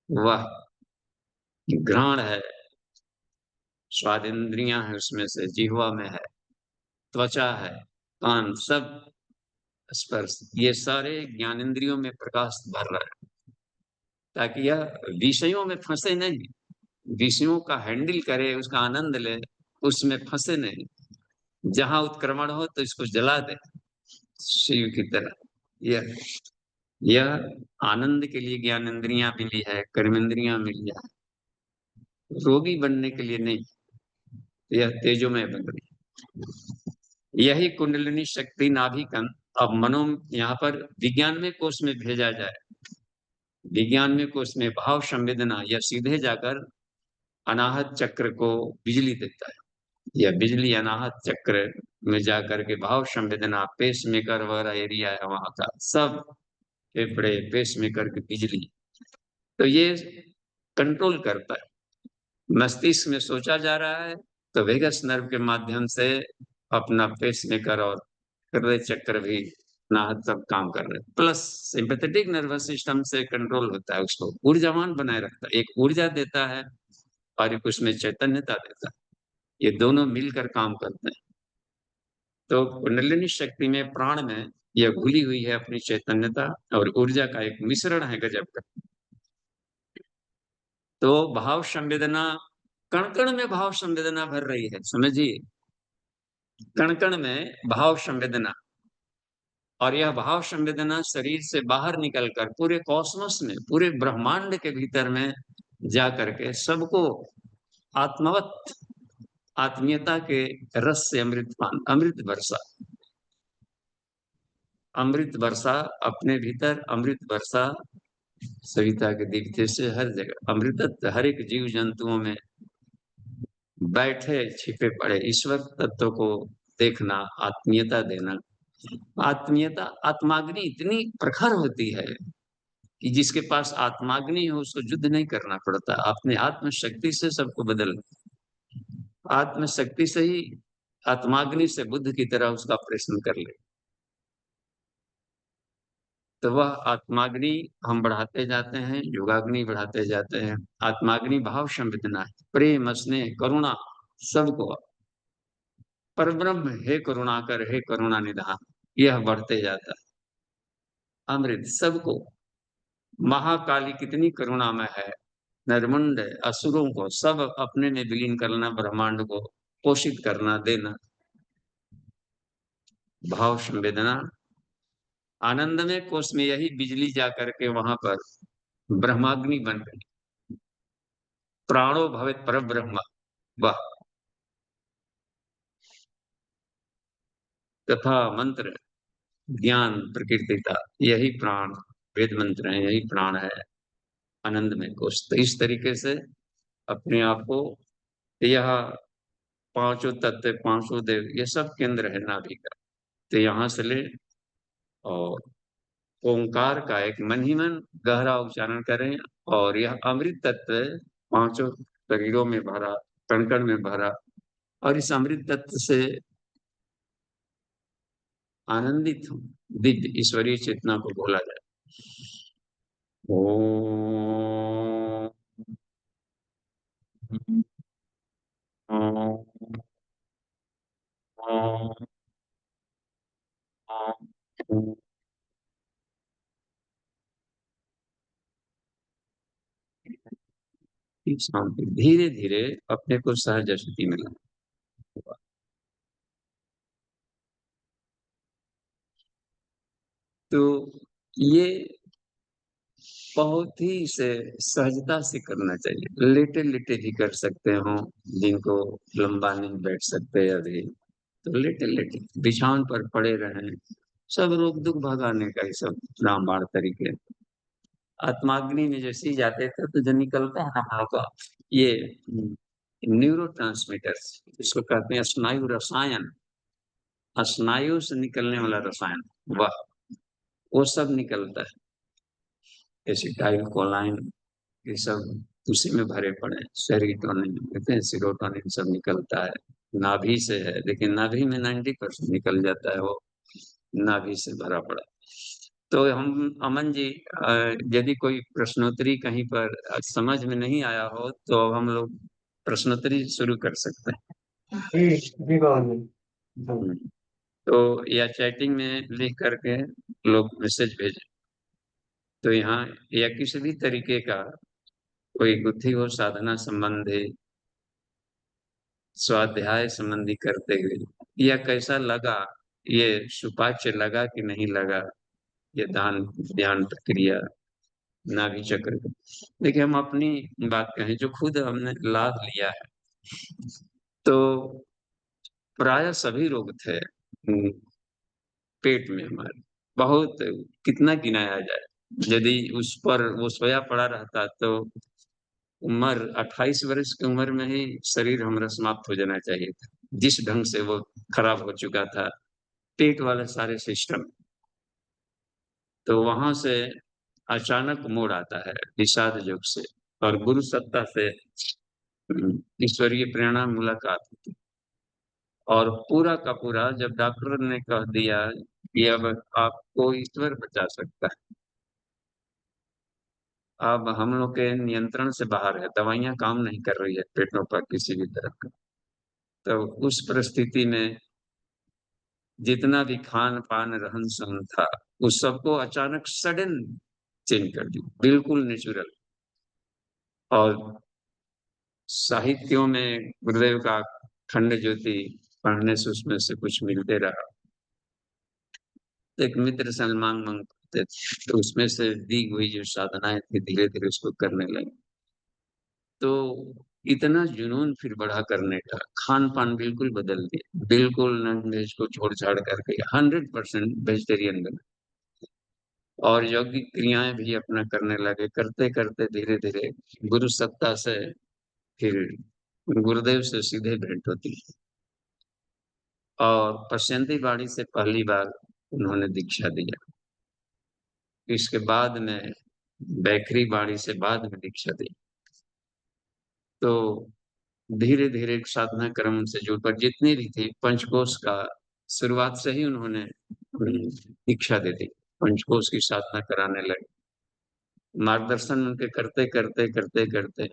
वह घ्राण है, स्वादेंद्रियां है, उसमें से जिह्वा में है, त्वचा है, कान, सब स्पर्श, ये सारे ज्ञानेन्द्रियों में प्रकाश भर रहा है, ताकि यह विषयों में फंसे नहीं, विषयों का हैंडल करे, उसका आनंद ले, उसमें फंसे नहीं। जहां उत्क्रमण हो तो इसको जला दे, शिव की तरह। यह यह आनंद के लिए ज्ञानेन्द्रियां मिली है, कर्मेंद्रियां मिली है, रोगी बनने के लिए नहीं, यह तेजोमय बन रही। यही कुंडलिनी शक्ति नाभि कण अब मनो, यहाँ पर विज्ञान में कोष में भेजा जाए, विज्ञान में कोष में भाव संवेदना, यह सीधे जाकर अनाहत चक्र को बिजली देता है। यह बिजली अनाहत चक्र में जाकर के भाव संवेदना, पेस मेकर वगैरह एरिया है वहां का, सब फेफड़े पेस मेकर की बिजली, तो ये कंट्रोल करता है। मस्तिष्क में सोचा जा रहा है तो वेगस नर्व के माध्यम से अपना पेस मेकर और हृदय चक्र भी नाहत सब काम कर रहे हैं, प्लस सिंपैथेटिक नर्वस सिस्टम से कंट्रोल होता है, उसको ऊर्जावान बनाए रखता है, एक ऊर्जा देता है और एक उसमें चैतन्यता देता है, ये दोनों मिलकर काम करते हैं। तो कुंडलिनी शक्ति में, प्राण में यह घुली हुई है अपनी चैतन्यता और ऊर्जा का एक मिश्रण है गजब का। तो भाव संवेदना, कण कण में भाव संवेदना भर रही है, समझिए, कण कण में भाव संवेदना, और यह भाव संवेदना शरीर से बाहर निकलकर पूरे कॉस्मोस में, पूरे ब्रह्मांड के भीतर में जा करके सबको आत्मवत, आत्मीयता के रस से अमृत पान, अमृत वर्षा, अमृत वर्षा अपने भीतर, अमृत वर्षा सविता के दीप्ति से हर जगह, अमृतत्व हर एक जीव जंतुओं में बैठे छिपे पड़े ईश्वर तत्व को देखना, आत्मीयता देना। आत्मीयता, आत्माग्नि इतनी प्रखर होती है कि जिसके पास आत्माग्नि हो उसको युद्ध नहीं करना पड़ता, अपने आत्मशक्ति से सबको बदल, आत्मशक्ति से ही आत्माग्नि से बुद्ध की तरह उसका ऑपरेशन कर ले। तो वह आत्माग्नि हम बढ़ाते जाते हैं, योगाग्नि बढ़ाते जाते हैं। आत्माग्नि भाव संवेदना है, प्रेम स्नेह करुणा, सबको पर ब्रह्म हे करुणा कर, हे करुणा निधान, यह बढ़ते जाता है। अमृत सबको, महाकाली कितनी करुणामय है, नरमुंड असुरों को सब अपने में विलीन करना, ब्रह्मांड को पोषित करना, देना। भाव संवेदना, आनंदमय कोष में यही बिजली जा करके वहां पर ब्रह्माग्नि बन गई, प्राणो भवेत पर ब्रह्म। वाह, तथा मंत्र ज्ञान प्रकृति का, यही प्राण वेद मंत्र है, यही प्राण है आनंदमय कोश। तो इस तरीके से अपने आप को, यह पांचों तत्व, पांचों देव, ये सब केंद्र है नाभि का। तो यहाँ से ले, और ओंकार का एक मन ही मन गहरा उच्चारण करें, और यह अमृत तत्व पांचों शरीरों में भरा, कण कण में भरा, और इस अमृत तत्व से आनंदित हूँ, दिव्य ईश्वरीय चेतना को बोला जाए। ओम। ओम। ओम। ओम। शांति, धीरे धीरे अपने को सहज स्थिति में लाना। तो ये बहुत ही से सहजता से करना चाहिए। लेटे लेटे भी कर सकते हो, जिनको लंबा नहीं बैठ सकते अभी, तो लेटे लेटे बिछावन पर पड़े रहें। सब रोग दुख भगाने का ही सब रामबाण तरीके। आत्माग्नि में जैसे ही जाते थे तो जो निकलता है ना हम लोग का, ये न्यूरो ट्रांसमीटर्स, इसको कहते हैं स्नायु रसायन, स्नायु से निकलने वाला रसायन, वह वो सब निकलता है। एसिटाइल कोलाइन, ये सब उसी में भरे पड़े हैं। सेरोटोनिन कहते हैं, सीरोटोनिन सब निकलता है, नाभि से है। लेकिन नाभि में 90% निकल जाता है, वो नाभि से भरा पड़ा। तो हम अमन जी, यदि कोई प्रश्नोत्तरी कहीं पर समझ में नहीं आया हो तो अब हम लोग प्रश्नोत्तरी शुरू कर सकते जी जी बाबा जी। हैं। तो या चैटिंग में लिख करके लोग मैसेज भेजें। तो यहाँ या किसी भी तरीके का कोई गुत्थी हो, साधना संबंधी, स्वाध्याय संबंधी करते हुए, या कैसा लगा, ये सुपाच्य लगा कि नहीं लगा, ये दान ध्यान प्रक्रिया नाभि चक्र का। देखिए, हम अपनी बात कहें जो खुद हमने लाभ लिया है, तो प्राय सभी रोग थे पेट में हमारे, बहुत, कितना गिनाया जाए। यदि उस पर वो सोया पड़ा रहता तो उम्र 28 वर्ष की उम्र में ही शरीर हमारा समाप्त हो जाना चाहिए था, जिस ढंग से वो खराब हो चुका था पेट वाले सारे सिस्टम। तो वहां से अचानक मोड़ आता है निषाद योग से, और गुरु सत्ता से ईश्वरीय प्रेरणा मुलाकात होती। और पूरा का पूरा जब डॉक्टर ने कह दिया कि अब आपको ईश्वर बचा सकता है, अब हम लोग के नियंत्रण से बाहर है, दवाइयां काम नहीं कर रही है पेटों पर किसी भी तरह का, तो उस परिस्थिति में जितना भी खान पान रहन सहन था, उस सबको अचानक सडन चेंज कर दी, बिल्कुल नेचुरल। और साहित्यों में गुरुदेव का खंड ज्योति पढ़ने से उसमें से कुछ मिलते रहा। एक मित्र सलमान मांगते थे, तो उसमें से दी हुई जो साधनाएं थी धीरे धीरे उसको करने लगे। तो इतना जुनून फिर बढ़ा करने का, खान पान बिल्कुल बदल दिया, बिल्कुल नॉन वेज को छोड़ छाड़ करके 100% वेजिटेरियन बने। और यौगिक क्रियाएं भी अपना करने लगे, करते करते धीरे धीरे गुरु सत्ता से फिर गुरुदेव से सीधे भेंट होती है। और पश्चंती बाड़ी से पहली बार उन्होंने दीक्षा दिया, इसके बाद में बैखरी बाड़ी से बाद में दीक्षा दी। तो धीरे धीरे साधना क्रम से जुड़ कर जितनी भी थी पंचकोश का, शुरुआत से ही उन्होंने दीक्षा दे दी, पंचकोश की साधना कराने लगे। मार्गदर्शन उनके करते करते करते करते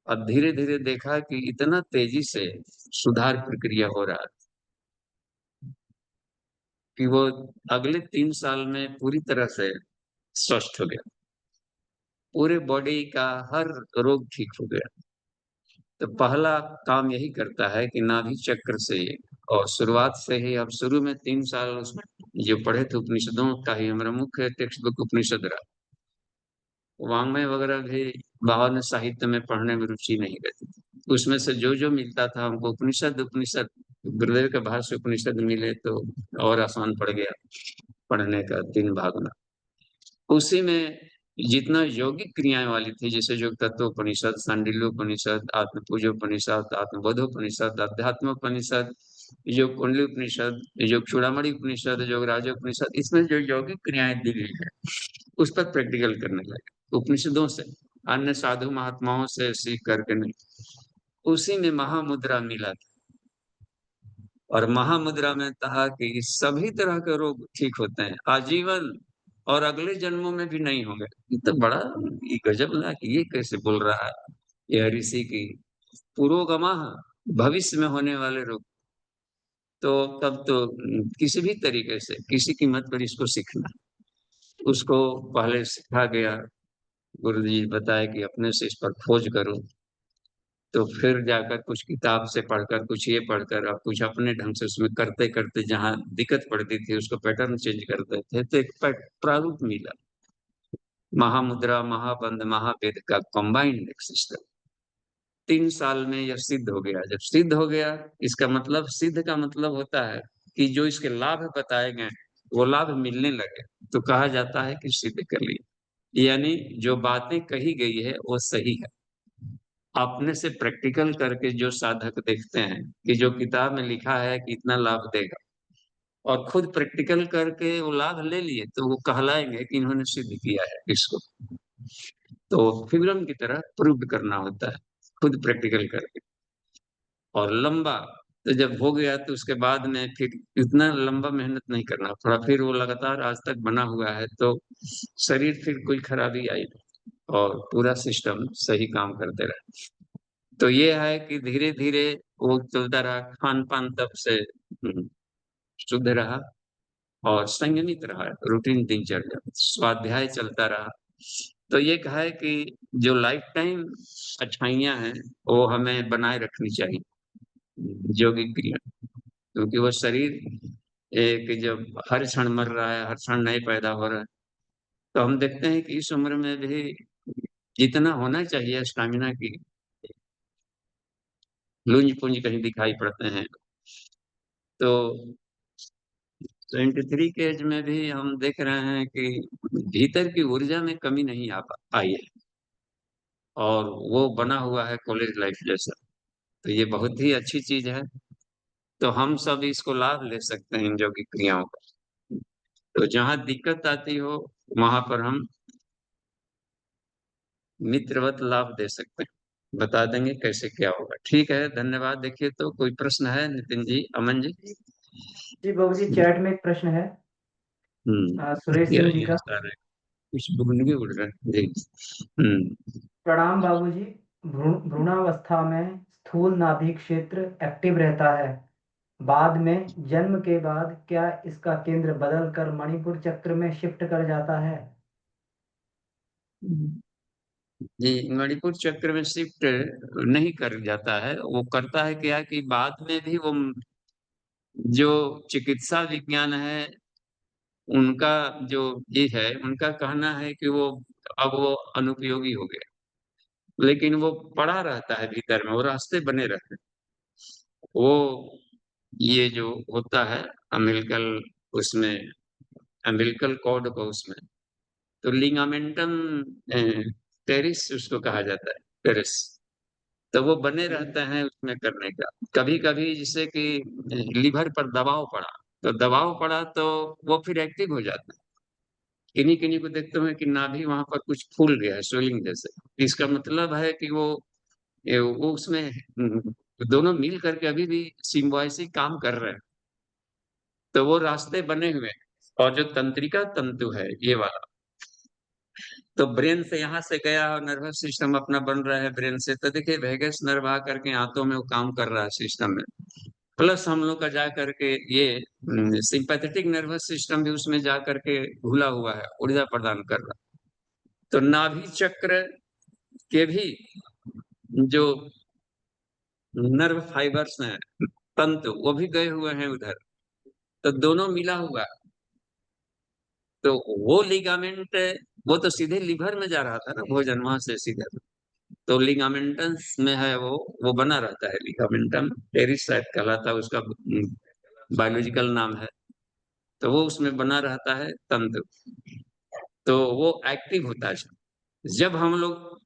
अब धीरे धीरे देखा कि इतना तेजी से सुधार प्रक्रिया हो रहा है कि वो अगले 3 साल में पूरी तरह से स्वस्थ हो गया, पूरे बॉडी का हर रोग ठीक हो गया। तो पहला काम यही करता है कि नाभि चक्र से, और शुरुआत से ही, अब शुरू में 3 साल उसमें जो पढ़े थे उपनिषदों का ही हमारा मुख्य टेक्स्ट बुक उपनिषद रहा। वाङ्मय वगैरह भी बाहर में साहित्य में पढ़ने में रुचि नहीं रहती थी, उसमें से जो जो मिलता था हमको उपनिषद उपनिषद गुरुदेव के भाष्य उपनिषद मिले तो और आसान पड़ गया पढ़ने का, 3 भाग में। उसी में जितना यौगिक क्रियाएं वाली थी, जैसे जो तत्वोपनिषद, सांडिल्योपनिषद, आत्म पूजोपनिषद, आत्मबोधोपनिषद, अध्यात्मोपनिषद, जो कुंडली उपनिषद, जो चूड़ामणि उपनिषद, जो राजोपनिषद, इसमें जो यौगिक क्रियाएं दी गई है उस पर प्रैक्टिकल करने लगे उपनिषदों से, अन्य साधु महात्माओं से सीख करके नहीं। उसी में महामुद्रा मिला था, और महामुद्रा में कहा कि सभी तरह के रोग ठीक होते हैं आजीवन, और अगले जन्मों में भी नहीं होंगे। ये तो बड़ा ये गजब लगा कि ये कैसे बोल रहा है यह ऋषि की पुरोगमा, भविष्य में होने वाले रोग। तो तब तो किसी भी तरीके से किसी कीमत पर इसको सीखना, उसको पहले सिखा गया। गुरु जी बताए कि अपने से इस पर खोज करो, तो फिर जाकर कुछ किताब से पढ़कर, कुछ ये पढ़कर, अब कुछ अपने ढंग से उसमें करते करते जहाँ दिक्कत पड़ती थी उसको पैटर्न चेंज करते थे, तो एक प्रारूप मिला। महामुद्रा, महाबंध, महावेद का कंबाइंड एक सिस्टम 3 साल में यह सिद्ध हो गया। जब सिद्ध हो गया, इसका मतलब, सिद्ध का मतलब होता है कि जो इसके लाभ बताए गए वो लाभ मिलने लगे, तो कहा जाता है कि सिद्ध कर लिया। यानी जो बातें कही गई है वो सही है। अपने से प्रैक्टिकल करके जो साधक देखते हैं कि जो किताब में लिखा है कि इतना लाभ देगा, और खुद प्रैक्टिकल करके वो लाभ ले लिए, तो वो कहलाएंगे कि इन्होंने सिद्ध किया है इसको। तो फिल्म की तरह प्रूव करना होता है, खुद प्रैक्टिकल करके। और लंबा, तो जब हो गया तो उसके बाद में फिर इतना लंबा मेहनत नहीं करना पड़ा, फिर वो लगातार आज तक बना हुआ है, तो शरीर फिर कोई खराबी आई नहीं, और पूरा सिस्टम सही काम करते रहे। तो ये है कि धीरे धीरे वो चलता रहा, खान पान तब से शुद्ध रहा, और संयमित रहा, रूटीन दिनचर्या, स्वाध्याय चलता रहा। तो ये कहा है कि जो लाइफ टाइम अच्छाइयाँ हैं वो हमें बनाए रखनी चाहिए, यौगिक क्रिया, क्योंकि वो शरीर एक जब हर क्षण मर रहा है, हर क्षण नए पैदा हो रहा है, तो हम देखते हैं कि इस उम्र में भी जितना होना चाहिए स्टेमिना की लूंज पुंज कहीं दिखाई पड़ते हैं। तो 23 के एज में भी हम देख रहे हैं कि भीतर की ऊर्जा में कमी नहीं आई है, और वो बना हुआ है कॉलेज लाइफ जैसा। तो ये बहुत ही अच्छी चीज है। तो हम सब इसको लाभ ले सकते हैं इन यौगिक क्रियाओं का। तो जहाँ दिक्कत आती हो वहां पर हम मित्रवत लाभ दे सकते हैं, बता देंगे कैसे क्या होगा। ठीक है, धन्यवाद। देखिए, तो कोई प्रश्न है नितिन जी, अमन जी? जी बाबू जी, चैट में एक प्रश्न है सुरेश ये सिंह जी ये का। सारे कुछ ढूंढ उड़ रहे हैं जी। प्रणाम बाबू जी। भ्रूणावस्था में स्थूल नाभि क्षेत्र एक्टिव रहता है। बाद में जन्म के बाद क्या इसका केंद्र बदल कर मणिपुर चक्र में शिफ्ट कर जाता है? हम्म। जी, मणिपुर चक्र में शिफ्ट नहीं कर जाता है। वो करता है क्या कि बाद में भी वो जो चिकित्सा विज्ञान है उनका जो ये है, उनका कहना है कि वो अब वो अनुपयोगी हो गया, लेकिन वो पड़ा रहता है भीतर में, वो रास्ते बने रहते हैं। वो ये जो होता है अम्बिलिकल, उसमें अम्बिलिकल कॉर्ड को उसमें, तो लिगामेंटम टेरिस उसको कहा जाता है, टेरिस। तो वो बने रहते हैं उसमें करने का। कभी कभी जैसे कि लीवर पर दबाव पड़ा, तो दबाव पड़ा तो वो फिर एक्टिव हो जाता है। किन्हीं किन्हीं को देखते हुए कि नाभि वहां पर कुछ फूल गया है, स्वेलिंग जैसे। इसका मतलब है कि वो उसमें दोनों मिल करके अभी भी सिम्बायोसिस काम कर रहे हैं, तो वो रास्ते बने हुए हैं। और जो तंत्रिका तंतु है ये वाला, तो ब्रेन से यहाँ से गया और नर्वस सिस्टम अपना बन रहा है ब्रेन से, तो देखिए वेगस नर्व आ करके आंतों में वो काम कर रहा है सिस्टम में। प्लस हम लोग का जा करके ये सिंपैथेटिक नर्वस सिस्टम भी उसमें जा करके घुला हुआ है, ऊर्जा प्रदान कर रहा है। तो नाभि चक्र के भी जो नर्व फाइबर्स हैं, तंतु, वो भी गए हुए हैं उधर, तो दोनों मिला हुआ है। तो वो लिगामेंट वो तो सीधे लीवर में जा रहा था ना, भोजन वहां से सीधे, तो लिगामेंटस में है वो बना रहता है। लिगामेंटम टेरिस शायद कहलाता है उसका बायोलॉजिकल नाम है। तो वो उसमें बना रहता है तंतु, तो वो एक्टिव होता है। जब हम लोग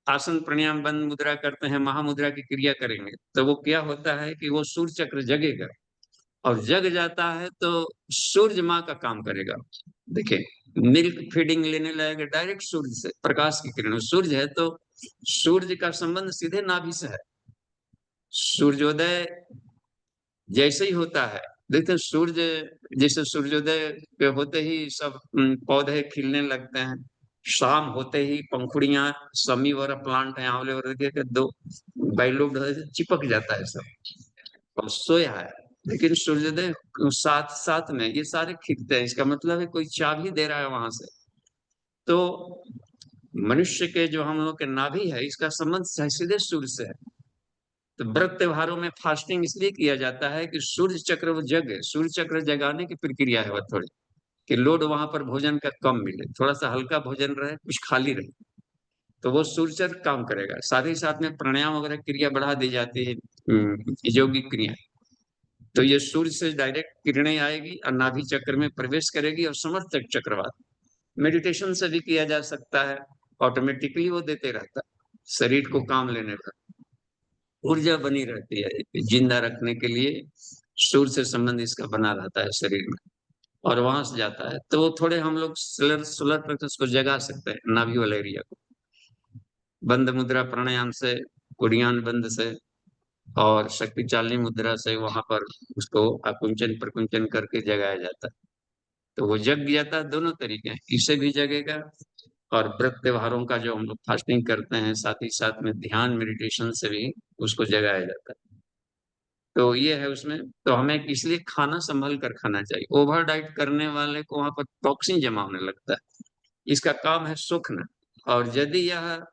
आसन प्राणायाम बंद मुद्रा करते हैं, महामुद्रा की क्रिया करेंगे, तो वो क्या होता है कि वो सूर्य चक्र जगेगा, और जग जाता है तो सूर्य माँ का काम करेगा। देखिए, मिल्क फीडिंग लेने लगेगा डायरेक्ट सूर्य से, प्रकाश की किरण, सूर्य है तो सूर्य का संबंध सीधे नाभि से है। सूर्योदय जैसे ही होता है, देखते हैं सूर्य, जैसे सूर्योदय के होते ही सब पौधे खिलने लगते हैं, शाम होते ही पंखुड़ियां, समी वाला प्लांट है, आंवले और के दो बैलोग चिपक जाता है सब, और सोया है। लेकिन सूर्योदय साथ साथ में ये सारे खिलते हैं, इसका मतलब है कोई चाबी दे रहा है वहां से। तो मनुष्य के जो हम लोग के नाभि है, इसका संबंध सीधे सूर्य से है। तो व्रत त्योहारों में फास्टिंग इसलिए किया जाता है कि सूर्य चक्र वो जगे, सूर्य चक्र जगाने की प्रक्रिया है वह थोड़ी, कि लोड वहां पर भोजन का कम मिले, थोड़ा सा हल्का भोजन रहे, कुछ खाली रहे, तो वो सूर्य चक्र काम करेगा। साथ ही साथ में प्राणायाम वगैरह क्रिया बढ़ा दी जाती है, यौगिक क्रिया। तो ये सूर्य से डायरेक्ट किरणें आएगी और नाभि चक्र में प्रवेश करेगी, और समस्त चक्रवात मेडिटेशन से भी किया जा सकता है, ऑटोमेटिकली वो देते रहता है शरीर को काम लेने पर, ऊर्जा बनी रहती है जिंदा रखने के लिए। सूर्य से संबंध इसका बना रहता है शरीर में, और वहां से जाता है तो वो थोड़े हम लोग सोलर सोलर प्लेक्सस को जगा सकते हैं, नाभि वाले एरिया को, बंद मुद्रा प्राणायाम से, कुरियान बंद से, और शक्ति चालनी मुद्रा से वहां पर उसको आकुंचन प्रकुंचन करके जगाया जाता है। तो वो जग जाता है, दोनों तरीके हैं, इससे भी जगेगा, और व्रत त्योहारों का जो हम लोग फास्टिंग करते हैं, साथ ही साथ में ध्यान मेडिटेशन से भी उसको जगाया जाता है। तो ये है उसमें। तो हमें इसलिए खाना संभल कर खाना चाहिए, ओवर डाइट करने वाले को वहां पर टॉक्सिन जमा होने लगता है, इसका काम है सूखना। और यदि यह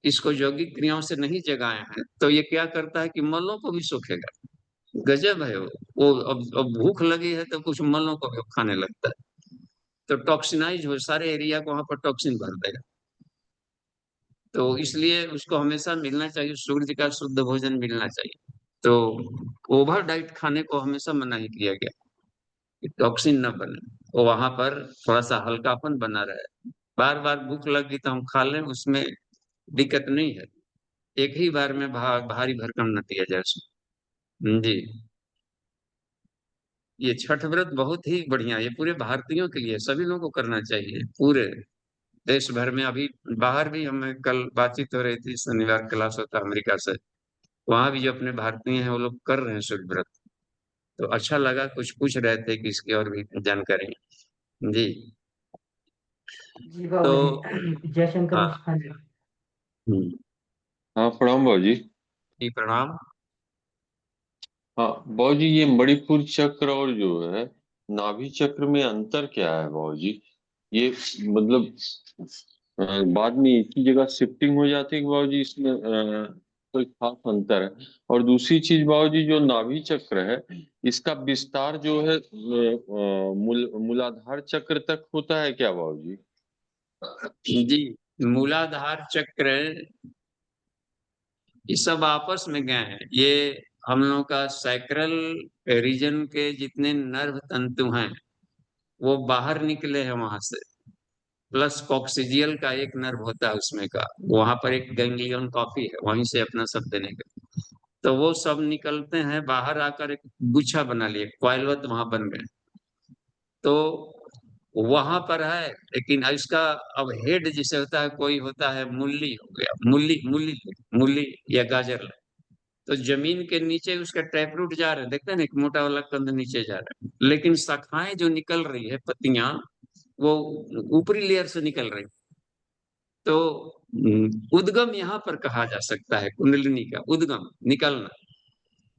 इसको यौगिक क्रियाओं से नहीं जगाए हैं, तो ये क्या करता है कि मलों को भी सोखेगा। गजब है वो अब भूख लगी है तो कुछ मलों को भी खाने लगता है, तो टॉक्सिनाइज हो, सारे एरिया को वहां पर टॉक्सिन भर देगा। तो इसलिए उसको हमेशा मिलना चाहिए, सूर्य का शुद्ध भोजन मिलना चाहिए। तो ओवर डाइट खाने को हमेशा मना ही किया गया, कि टॉक्सिन न बने, वो वहां पर थोड़ा सा हल्कापन बना रहे। बार बार भूख लगी तो हम खा लें, उसमें दिक्कत नहीं है, एक ही बार में भारी भरकम न दिया जाए उसमें। जी, ये छठ व्रत बहुत ही बढ़िया है, ये पूरे भारतीयों के लिए, सभी लोगों को करना चाहिए पूरे देश भर में। अभी बाहर भी हमें कल बातचीत हो रही थी, शनिवार क्लास होता है अमेरिका से, वहां भी जो अपने भारतीय हैं वो लोग कर रहे हैं सूर्य व्रत। तो अच्छा लगा, कुछ पूछ रहे थे कि इसकी और भी जानकारी। जी। जी तो बाबू जी। जयशंकर हाँ। मिश्र, हाँ जी। हम्म, हाँ, प्रणाम बाबूजी। जी प्रणाम। हाँ बाबूजी, ये मणिपुर चक्र और जो है नाभि चक्र में अंतर क्या है बाबूजी? ये मतलब बाद में एक ही जगह शिफ्टिंग हो जाती है कि बाबूजी इसमें कोई खास अंतर है? और दूसरी चीज बाबूजी, जो नाभि चक्र है इसका विस्तार जो है मूलाधार चक्र तक होता है क्या बाबूजी? जी, मूलाधार चक्र, ये सब आपस में गए हैं, ये हम लोगों का सैक्रल रीजन के जितने नर्व तंतु हैं वो बाहर निकले हैं वहां से, प्लस कॉक्सिजियल का एक नर्व होता है उसमें का, वहां पर एक गैंग्लियन कॉपी है, वहीं से अपना शब्द निकल, तो वो सब निकलते हैं बाहर आकर एक गुच्छा बना लिए, क्वाइलवत वहां बन गए। तो वहां पर है, लेकिन इसका अब हेड जिसे होता है, कोई होता है मूली, हो गया मूली, मूली, मूली या गाजर, तो जमीन के नीचे उसका टैप रूट जा रहे हैं, देखते हैं ना, एक मोटा वाला कंद नीचे जा रहा है, लेकिन शाखाएं जो निकल रही है, पत्तियां, वो ऊपरी लेयर से निकल रही। तो उद्गम यहाँ पर कहा जा सकता है, कुंडलिनी का उद्गम, निकलना।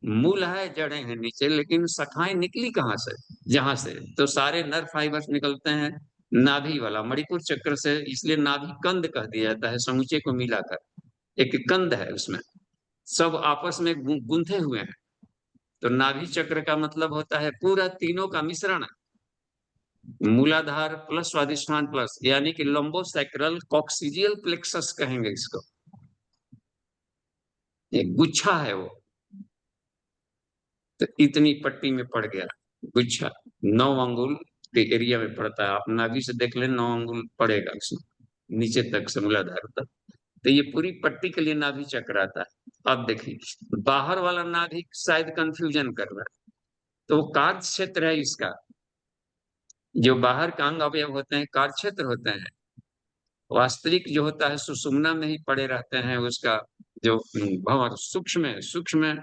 मूल है, जड़ें हैं नीचे, लेकिन शाखाएं निकली कहाँ से? जहां से, तो सारे नर्व फाइबर्स निकलते हैं नाभि वाला मणिपुर चक्र से, इसलिए नाभि कंद कह दिया जाता है समूचे को मिलाकर, एक कंद है उसमें, सब आपस में गुंथे हुए हैं। तो नाभि चक्र का मतलब होता है पूरा तीनों का मिश्रण, मूलाधार प्लस स्वादिष्ठान प्लस, यानी कि लंबोसैक्रल कॉक्सिजियल प्लेक्सस कहेंगे इसको। एक गुच्छा है वो, तो इतनी पट्टी में पड़ गया गुच्छा, 9 अंगुल के एरिया में पड़ता है। आप नाभि से देख लें, 9 अंगुल पड़ेगा उसमें नीचे तक से, मूलाधार तक। तो ये पूरी पट्टी के लिए नाभि चक्र आता है। अब देखिए, बाहर वाला नाभि शायद कंफ्यूजन कर रहा है, तो वो कार्य क्षेत्र है इसका। जो बाहर का अंग अवयव होते हैं कार्य क्षेत्र होते हैं, वास्तविक जो होता है सुषुम्ना में ही पड़े रहते हैं। उसका जो भंवर सूक्ष्म है, सूक्ष्म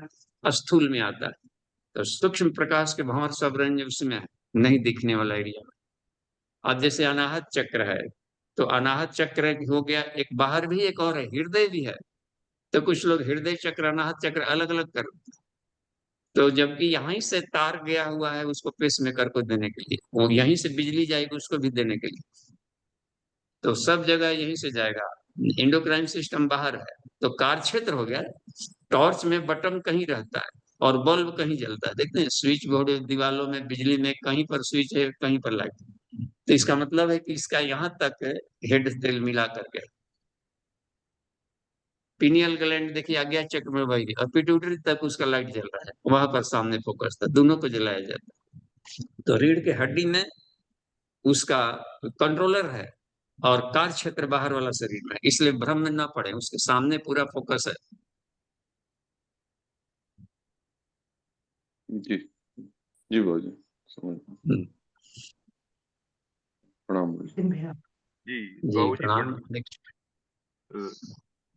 स्थूल में आता है। तो सूक्ष्म प्रकाश के भंवर सब रंग उसमें है, नहीं दिखने वाला एरिया में। अब जैसे अनाहत चक्र है, तो अनाहत चक्र हो गया एक, बाहर भी एक और है, हृदय भी है। तो कुछ लोग हृदय चक्र अनाहत चक्र अलग अलग कर, तो जबकि यहीं से तार गया हुआ है उसको पेस मेकर को देने के लिए, वो यहीं से बिजली जाएगी उसको भी देने के लिए। तो सब जगह यहीं से जाएगा। इंडोक्राइन सिस्टम बाहर है, तो कार्य क्षेत्र हो गया। टॉर्च में बटन कहीं रहता है और बल्ब कहीं जलता है, देखते हैं स्विच बोर्ड दीवारों में, बिजली में कहीं पर स्विच है कहीं पर लाइट। तो इसका मतलब है कि इसका यहाँ तक हेड तेल मिला करके, पिनियल ग्लैंड देखिए आज्ञा चक्र में वही, और पिट्यूटरी तक उसका लाइट जल रहा है, वहां पर सामने फोकस था, दोनों को जलाया जाता है। तो रीढ़ के हड्डी में उसका कंट्रोलर है, और कार्य क्षेत्र बाहर वाला शरीर में, इसलिए भ्रम में ना पड़े, उसके सामने पूरा फोकस है। जी जी बाबूजी, समझ। हम्म, प्रणाम बाबूजी। दिन भैया। जी जी बाबूजी प्रणाम।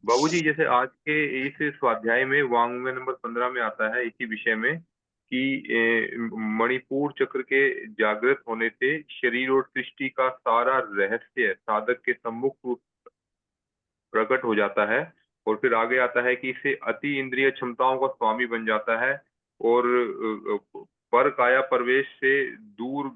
बाबूजी जैसे आज के इस स्वाध्याय में वाङ्मय नंबर 15 में आता है इसी विषय में कि मणिपुर चक्र के जागृत होने से शरीर और सृष्टि का सारा रहस्य साधक के सम्मुख प्रकट हो जाता है। और फिर आगे आता है कि इससे अति इंद्रिय क्षमताओं का स्वामी बन जाता है, और पर काया प्रवेश से दूर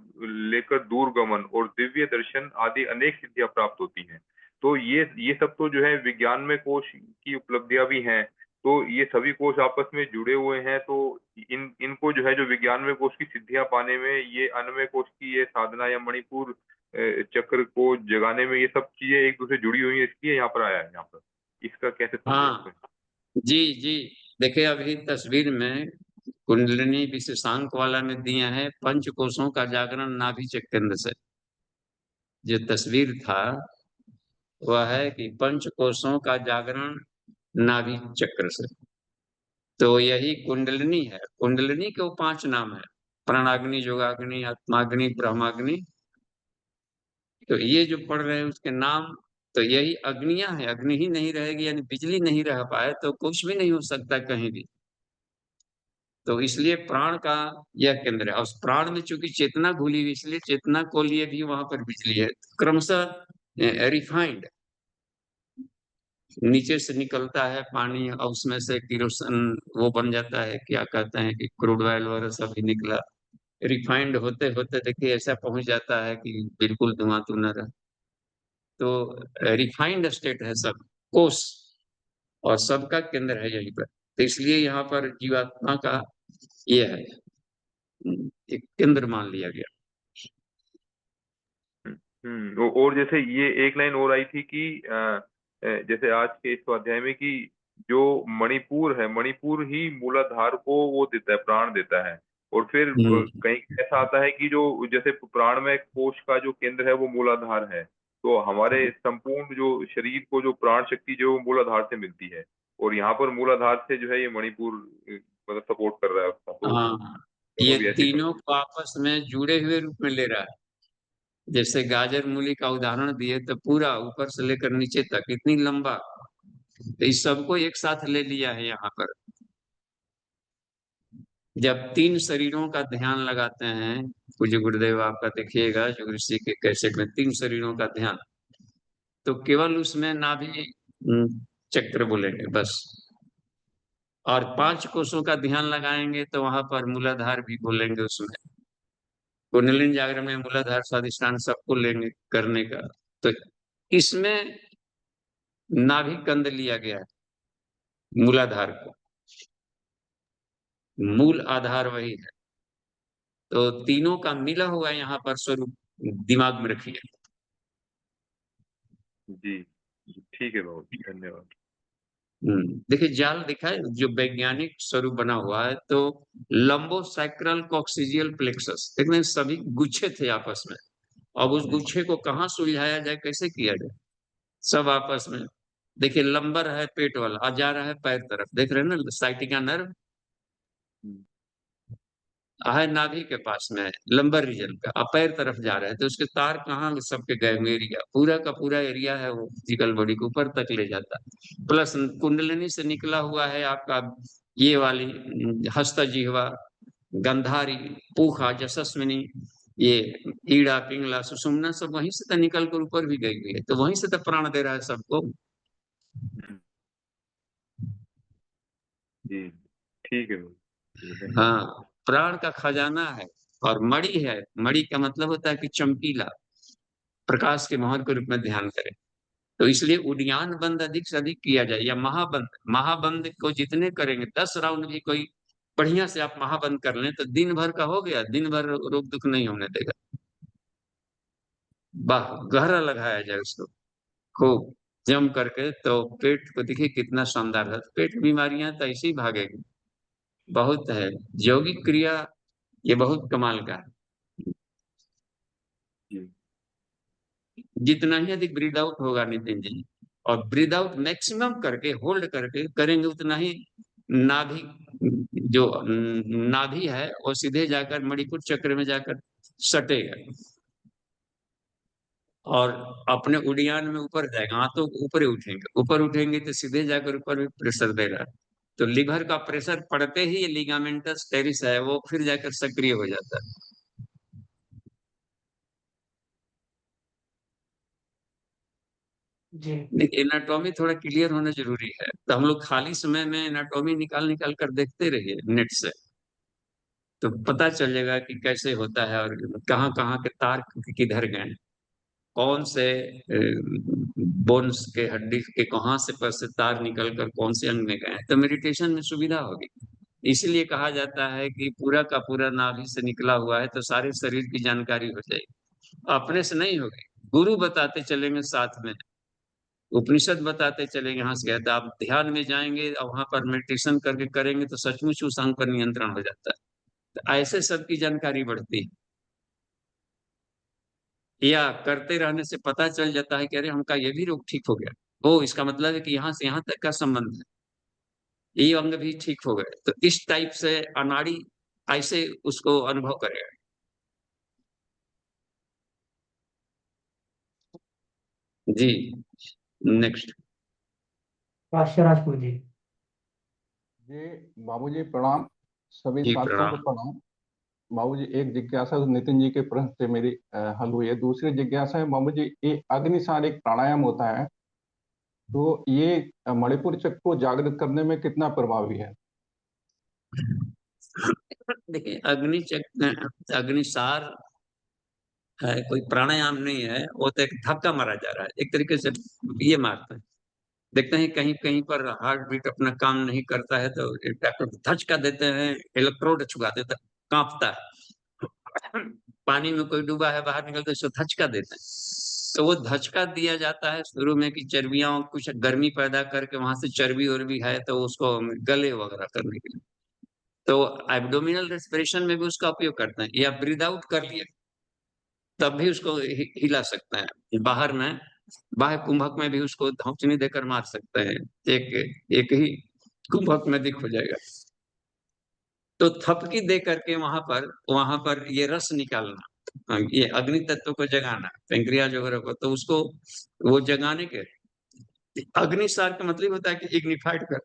लेकर दूरगमन और दिव्य दर्शन आदि अनेक सिद्धियां प्राप्त होती हैं। तो ये सब तो जो है विज्ञानमय कोश की उपलब्धियां भी हैं। तो ये सभी कोश आपस में जुड़े हुए हैं, तो इनको जो है, जो विज्ञानमय कोश की सिद्धियां पाने में ये अन्नमय कोश की ये साधना या मणिपुर चक्र को जगाने में ये सब चीजें एक दूसरे जुड़ी हुई है, इसलिए यहाँ पर आया है। यहाँ पर इसका कैसे समझे इसको? हाँ जी जी, देखिए अभी तस्वीर में कुंडलिनी विशेषांक वाला में दिया है, पंच कोशों का जागरण नाभि चक्र केंद्र से। जो तस्वीर था वह है कि पंच कोशों का जागरण नाभि चक्र से। तो यही कुंडलिनी है। कुंडलिनी के वो 5 नाम है, प्राणाग्नि, योगाग्नि, आत्माग्नि, ब्रह्माग्नि। तो ये जो पढ़ रहे हैं उसके नाम, तो यही अग्नियां है। अग्नि ही नहीं रहेगी, यानी बिजली नहीं रह पाए, तो कुछ भी नहीं हो सकता कहीं भी। तो इसलिए प्राण का यह केंद्र है, और प्राण में चूंकि चेतना घुली हुई, इसलिए चेतना को लिए भी वहां पर बिजली है। क्रमशः रिफाइंड नीचे से निकलता है पानी, और उसमें से किरोसन वो बन जाता है, क्या कहते हैं कि क्रूड ऑयल वगैरह सब ही निकला। रिफाइंड होते होते देखिए ऐसा पहुंच जाता है कि बिल्कुल धुआं तो न रहा। तो रिफाइंड स्टेट है सब कोष, और सबका केंद्र है यहीं पर। तो इसलिए यहाँ पर जीवात्मा का ये है, एक केंद्र मान लिया गया। और जैसे ये एक लाइन और आई थी कि जैसे आज के इस अध्याय में कि जो मणिपुर है, मणिपुर ही मूलाधार को वो देता है, प्राण देता है। और फिर कहीं ऐसा आता है कि जो जैसे प्राण में कोश का जो केंद्र है वो मूलाधार है, तो हमारे संपूर्ण जो शरीर को जो प्राण शक्ति जो मूलाधार से मिलती है, और यहाँ पर मूलाधार से जो है ये मणिपुर मतलब सपोर्ट कर रहा है उसका। तो हाँ, दोनों ये भी ऐसी तीनों समझ। को आपस में जुड़े हुए रूप में ले रहा है। जैसे गाजर मूली का उदाहरण दिए, तो पूरा ऊपर से लेकर नीचे तक इतनी लंबा, तो इस सबको एक साथ ले लिया है यहाँ पर। जब 3 शरीरों का ध्यान लगाते हैं, पूज्य गुरुदेव आपका देखिएगा जो ऋषि के कैसेट में 3 शरीरों का ध्यान, तो केवल उसमें नाभि चक्र बोलेंगे बस। और 5 कोशों का ध्यान लगाएंगे तो वहां पर मूलाधार भी बोलेंगे उसमें। कुंडलिनी जागरण में मूलाधार स्वाधिष्ठान सबको लेंगे करने का। तो इसमें नाभि कंद लिया गया है, मूलाधार को, मूल आधार वही है। तो तीनों का मिला हुआ यहाँ पर स्वरूप दिमाग में रखिए। जी ठीक है बाबूजी, धन्यवाद। देखिए जाल दिखा है जो वैज्ञानिक स्वरूप बना हुआ है, तो लंबोसैक्रल कॉक्सिजियल प्लेक्सस देख रहे हैं, सभी गुच्छे थे आपस में। अब उस गुच्छे को कहाँ सुलझाया जाए, कैसे किया जाए, सब आपस में। देखिए लंबर है पेट वाला, आ जा रहा है पैर तरफ, देख रहे हैं ना, साइटिका नर्व है नाभि के पास में है, लंबर रीजन पे, अब पैर तरफ जा रहे हैं, तो उसके तार कहाँ सबके गए हुए, एरिया पूरा का पूरा एरिया है वो फिजिकल बॉडी को ऊपर तक ले जाता है। प्लस कुंडलिनी से निकला हुआ है आपका ये वाली हस्त जिह्वा, गंधारी, पूखा, जसस्विनी, ये ईड़ा, पिंगला, सुषुम्ना, सब वहीं से तो निकल कर ऊपर भी गई हुई है, तो वहीं से तो प्राण दे रहा है सबको। जी ठीक है बाबूजी, धन्यवाद। हाँ, प्राण का खजाना है। और मणि है, मणि का मतलब होता है कि चमकीला, प्रकाश के मोहर के रूप में ध्यान करें। तो इसलिए उद्यान बंद अधिक से अधिक किया जाए, या महाबंद, महाबंद को जितने करेंगे 10 राउंड भी कोई बढ़िया से आप महाबंद कर लें तो दिन भर का हो गया, दिन भर रोग दुख नहीं होने देगा। वाह, गहरा लगाया जाए उसको खूब जम करके, तो पेट को देखिए कितना शानदार है। पेट की बीमारियां तो ऐसे ही भागेगी, बहुत है। यौगिक क्रिया ये बहुत कमाल का है। जी जितना ही अधिक ब्रीद आउट होगा नितिन जी, और ब्रीद आउट मैक्सिमम करके होल्ड करके करेंगे, उतना ही नाभि, जो नाभि है वो सीधे जाकर मणिपुर चक्र में जाकर सटेगा, और अपने उड़ियान में ऊपर जाएगा। हाँ, तो ऊपर ही उठेंगे, ऊपर उठेंगे तो सीधे जाकर ऊपर भी प्रेशर दे रहा है, तो लीवर का प्रेशर पड़ते ही ये लिगामेंटस टेरिस है वो फिर जाकर सक्रिय हो जाता है। जी एनाटॉमी थोड़ा क्लियर होना जरूरी है, तो हम लोग खाली समय में एनाटॉमी निकाल निकाल कर देखते रहिए नेट से, तो पता चल जाएगा कि कैसे होता है, और कहाँ कहाँ के तार किधर गए, कौन से बोन्स के, हड्डी के कहाँ से पर से तार निकल कर कौन से अंग में गए हैं, तो मेडिटेशन में सुविधा होगी। इसलिए कहा जाता है कि पूरा का पूरा नाभि से निकला हुआ है तो सारे शरीर की जानकारी हो जाएगी, अपने से नहीं होगी। गुरु बताते चलेंगे साथ में, उपनिषद बताते चलेंगे, यहाँ से कहते हैं आप ध्यान में जाएंगे और वहां पर मेडिटेशन करके करेंगे तो सचमुच उस अंग पर नियंत्रण हो जाता है, तो ऐसे सबकी जानकारी बढ़ती है। या करते रहने से पता चल जाता है कि अरे हमका ये भी रोग ठीक हो गया, ओ इसका मतलब है कि यहाँ से यहाँ तक का संबंध है, ये अंग भी ठीक हो गए, तो इस टाइप से अनाड़ी ऐसे उसको अनुभव करेगा। जी नेक्स्ट। काश्य राजपूत जी। जी बाबूजी प्रणाम, सभी जी साथियों को प्रणाम। प्रणाम। बाबूजी एक जिज्ञासा नितिन जी के प्रश्न से मेरी हल हुई है। दूसरी जिज्ञासा है बाबूजी, ये अग्निसार एक प्राणायाम होता है, तो ये मणिपुर चक्र को जागृत करने में कितना प्रभावी है? देखिए अग्नि चक्र, अग्निसार है, कोई प्राणायाम नहीं है, वो तो एक धक्का मारा जा रहा है एक तरीके से, ये मारते हैं। देखते हैं कहीं कहीं पर हार्ट बीट अपना काम नहीं करता है तो एक डॉक्टर धचका देते हैं, इलेक्ट्रोड छुआ देता है, कांपता है। पानी में कोई डूबा है बाहर निकलते उसको धचका देते हैं, तो वो धचका दिया जाता है शुरू में कि चर्बियां कुछ गर्मी पैदा करके वहां से चर्बी उर्बी है तो उसको गले वगैरह करने के लिए, तो एब्डोमिनल रेस्पिरेशन में भी उसका उपयोग करते हैं, या ब्रीद आउट कर लिया तब भी उसको हिला सकते हैं, बाहर में बाह्य कुंभक में भी उसको धौंचनी देकर मार सकते हैं, एक एक ही कुंभक में दिख हो जाएगा। तो थपकी दे करके वहां पर ये रस निकालना, ये अग्नि तत्व को जगाना, पेंक्रियाज वगैरह को, तो उसको वो जगाने के, अग्निसार का मतलब होता है कि इग्निफाइड कर,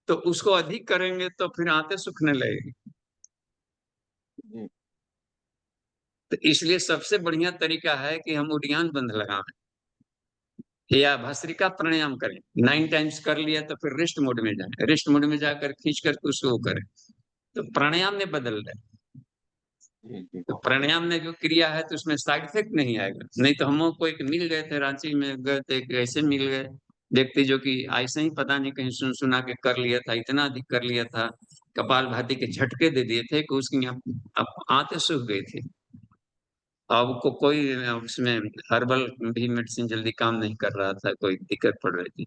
तो उसको अधिक करेंगे तो फिर आंतें सूखने लगेगी। जी तो इसलिए सबसे बढ़िया तरीका है कि हम उड़ियान बंद लगाएं या भस्त्रिका प्राणायाम करें, 9 टाइम्स कर लिया तो फिर रेस्ट मोड में जाए, रेस्ट मोड में जाकर खींच करके उसको वो करें, तो प्राणायाम में बदल रहे। जी जी तो प्राणायाम में जो क्रिया है तो उसमें साइड इफेक्ट नहीं आएगा। नहीं तो हम लोग को एक मिल गए थे, रांची में गए थे, एक ऐसे मिल गए व्यक्ति जो कि ऐसे ही पता नहीं कहीं सुन सुना के कर लिया था, इतना अधिक कर लिया था, कपाल भाती के झटके दे दिए थे कि उसकी अब आंतें सूख गई थी। अब को कोई उसमें हर्बल भी मेडिसिन जल्दी काम नहीं कर रहा था, कोई दिक्कत पड़ रही थी।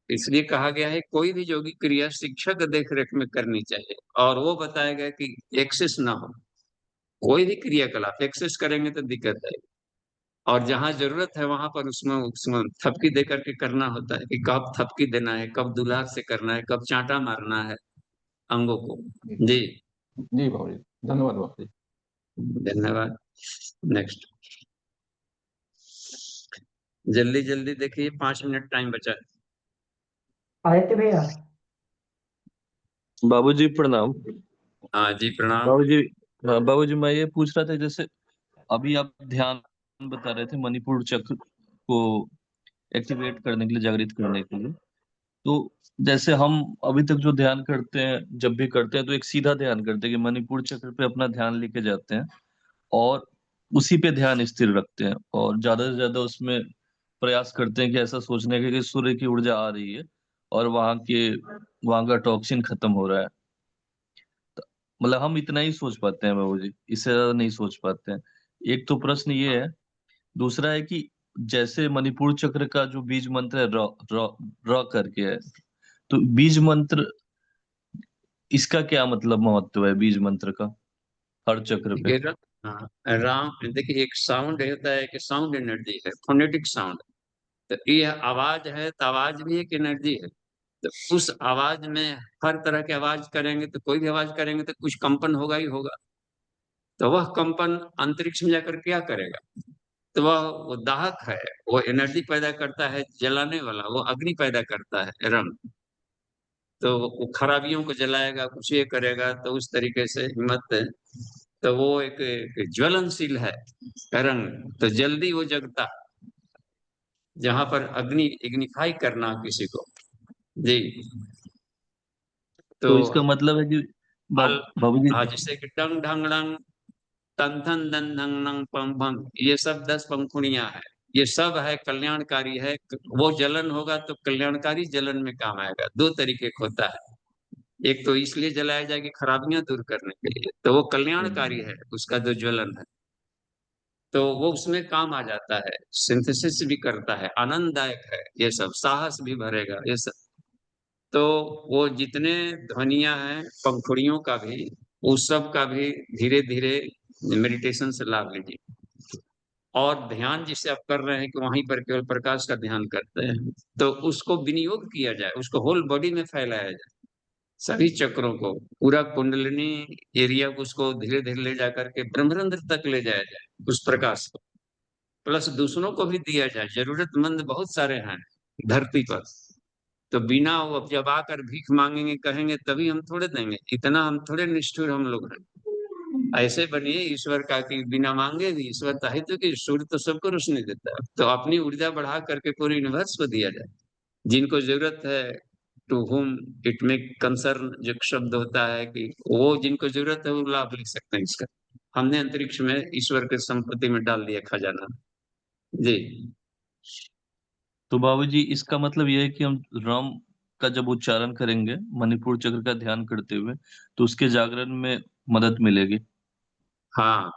इसलिए कहा गया है कोई भी योगिक क्रिया शिक्षक देख रेख में करनी चाहिए, और वो बताया गया कि एक्सेस ना हो। कोई भी क्रियाकलाप एक्सेस करेंगे तो दिक्कत है, और जहां जरूरत है वहां पर उसमें उसमें थपकी दे करके करना होता है कि कब थपकी देना है, कब दुलार से करना है, कब चांटा मारना है अंगों को। जी जी बाबूजी, धन्यवाद बाबूजी। धन्यवाद। नेक्स्ट, जल्दी जल्दी देखिए, 5 मिनट टाइम बचा है। आदित्य भैया। बाबूजी प्रणाम। हाँ जी प्रणाम। बाबूजी, हाँ बाबूजी, मैं ये पूछ रहा था, जैसे अभी आप ध्यान बता रहे थे मणिपुर चक्र को एक्टिवेट करने के लिए, जागृत करने के लिए। तो जैसे हम अभी तक जो ध्यान करते हैं, जब भी करते हैं तो एक सीधा ध्यान करते हैं कि मणिपुर चक्र पे अपना ध्यान लेके जाते हैं और उसी पे ध्यान स्थिर रखते हैं, और ज्यादा से ज्यादा उसमें प्रयास करते हैं कि ऐसा सोचने का कि सूर्य की ऊर्जा आ रही है और वहां का टॉक्सिन खत्म हो रहा है। मतलब हम इतना ही सोच पाते हैं बाबूजी, इससे ज्यादा नहीं सोच पाते हैं। एक तो प्रश्न ये है। दूसरा है कि जैसे मणिपुर चक्र का जो बीज मंत्र है, र र र करके है, तो बीज मंत्र, इसका क्या मतलब महत्व है बीज मंत्र का हर चक्र पे? देखिए हाँ, राम देखिए, एक साउंड होता है कि साउंड एनर्जी है, फोनेटिक साउंड। तो ये आवाज है, तो आवाज भी एक एनर्जी है। तो उस आवाज में हर तरह की आवाज करेंगे, तो कोई भी आवाज करेंगे तो कुछ कंपन होगा ही होगा। तो वह कंपन अंतरिक्ष में जाकर क्या करेगा? तो वो दाहक है, वो एनर्जी पैदा करता है, जलाने वाला, वो अग्नि पैदा करता है रंग। तो वो खराबियों को जलाएगा, कुछ ये करेगा, तो उस तरीके से हिम्मत है। तो वो एक ज्वलनशील है रंग, तो जल्दी वो जगता है। जहां पर अग्नि इग्निफाई करना किसी को। जी। तो तो इसका मतलब है कि अल बाबूजी। हाँ, जैसे कि डंग ढंग डंग, तन थन दन धंग नंग पंग भंग, ये सब 10 पंखुड़ियां है। ये सब है कल्याणकारी है। वो जलन होगा तो कल्याणकारी जलन में काम आएगा। दो तरीके का होता है, एक तो इसलिए जलाया जाए कि खराबियां दूर करने के लिए, तो वो कल्याणकारी है उसका जो ज्वलन है, तो वो उसमें काम आ जाता है। सिंथेसिस भी करता है, आनंददायक है, ये सब साहस भी भरेगा ये सब। तो वो जितने ध्वनियां हैं पंखुड़ियों का भी, उस सब का भी धीरे धीरे मेडिटेशन से लाभ लीजिए। और ध्यान जिसे आप कर रहे हैं कि वहीं पर केवल प्रकाश का ध्यान करते हैं, तो उसको विनियोग किया जाए, उसको होल बॉडी में फैलाया जाए, सभी चक्रों को, पूरा कुंडलिनी एरिया को, उसको धीरे धीरे ले जाकर के ब्रह्मरंध्र तक ले जाया जाए उस प्रकाश को। प्लस दूसरों को भी दिया जाए, जरूरतमंद बहुत सारे हैं धरती पर। तो बिना वो, अब जब आकर भीख मांगेंगे कहेंगे तभी हम थोड़े देंगे, इतना हम थोड़े निष्ठुर हम लोग हैं। ऐसे बनिए ईश्वर का कि बिना मांगे भी ईश्वर चाहे तो, कि सूर्य तो सबको रोशनी देता है, तो अपनी ऊर्जा बढ़ा करके पूरे यूनिवर्स को दिया जाए। जिनको जरूरत है, टू हुम इट में कंसर्न जो शब्द होता है, कि वो जिनको जरूरत है वो लाभ ले सकते हैं इसका। हमने अंतरिक्ष में ईश्वर के संपत्ति में डाल दिया खजाना। जी। तो बाबूजी, इसका मतलब ये है कि हम राम का जब उच्चारण करेंगे मणिपुर चक्र का ध्यान करते हुए, तो उसके जागरण में मदद मिलेगी। हाँ,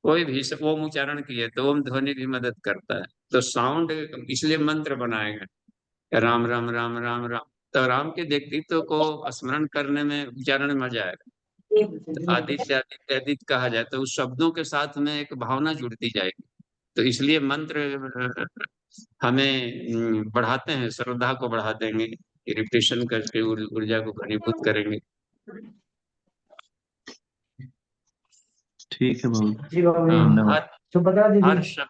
कोई भी वो उच्चारण किए तो ओम ध्वनि भी मदद करता है। तो साउंड इसलिए मंत्र बनाए गए, राम राम राम राम राम। तो राम के व्यक्तित्व को स्मरण करने में, उच्चारण में मजा आएगा। तो आदित्य आदित्य आदित्य कहा जाए तो उस शब्दों के साथ में एक भावना जुड़ती जाएगी। तो इसलिए मंत्र हमें बढ़ाते हैं, श्रद्धा को बढ़ा देंगे, रिपीटेशन करके ऊर्जा को घनीभूत करेंगे। ठीक है बाबूजी, जी बाबूजी। हाँ, धन्यवाद। हर सुभद्रा हर दीदी। शब्द।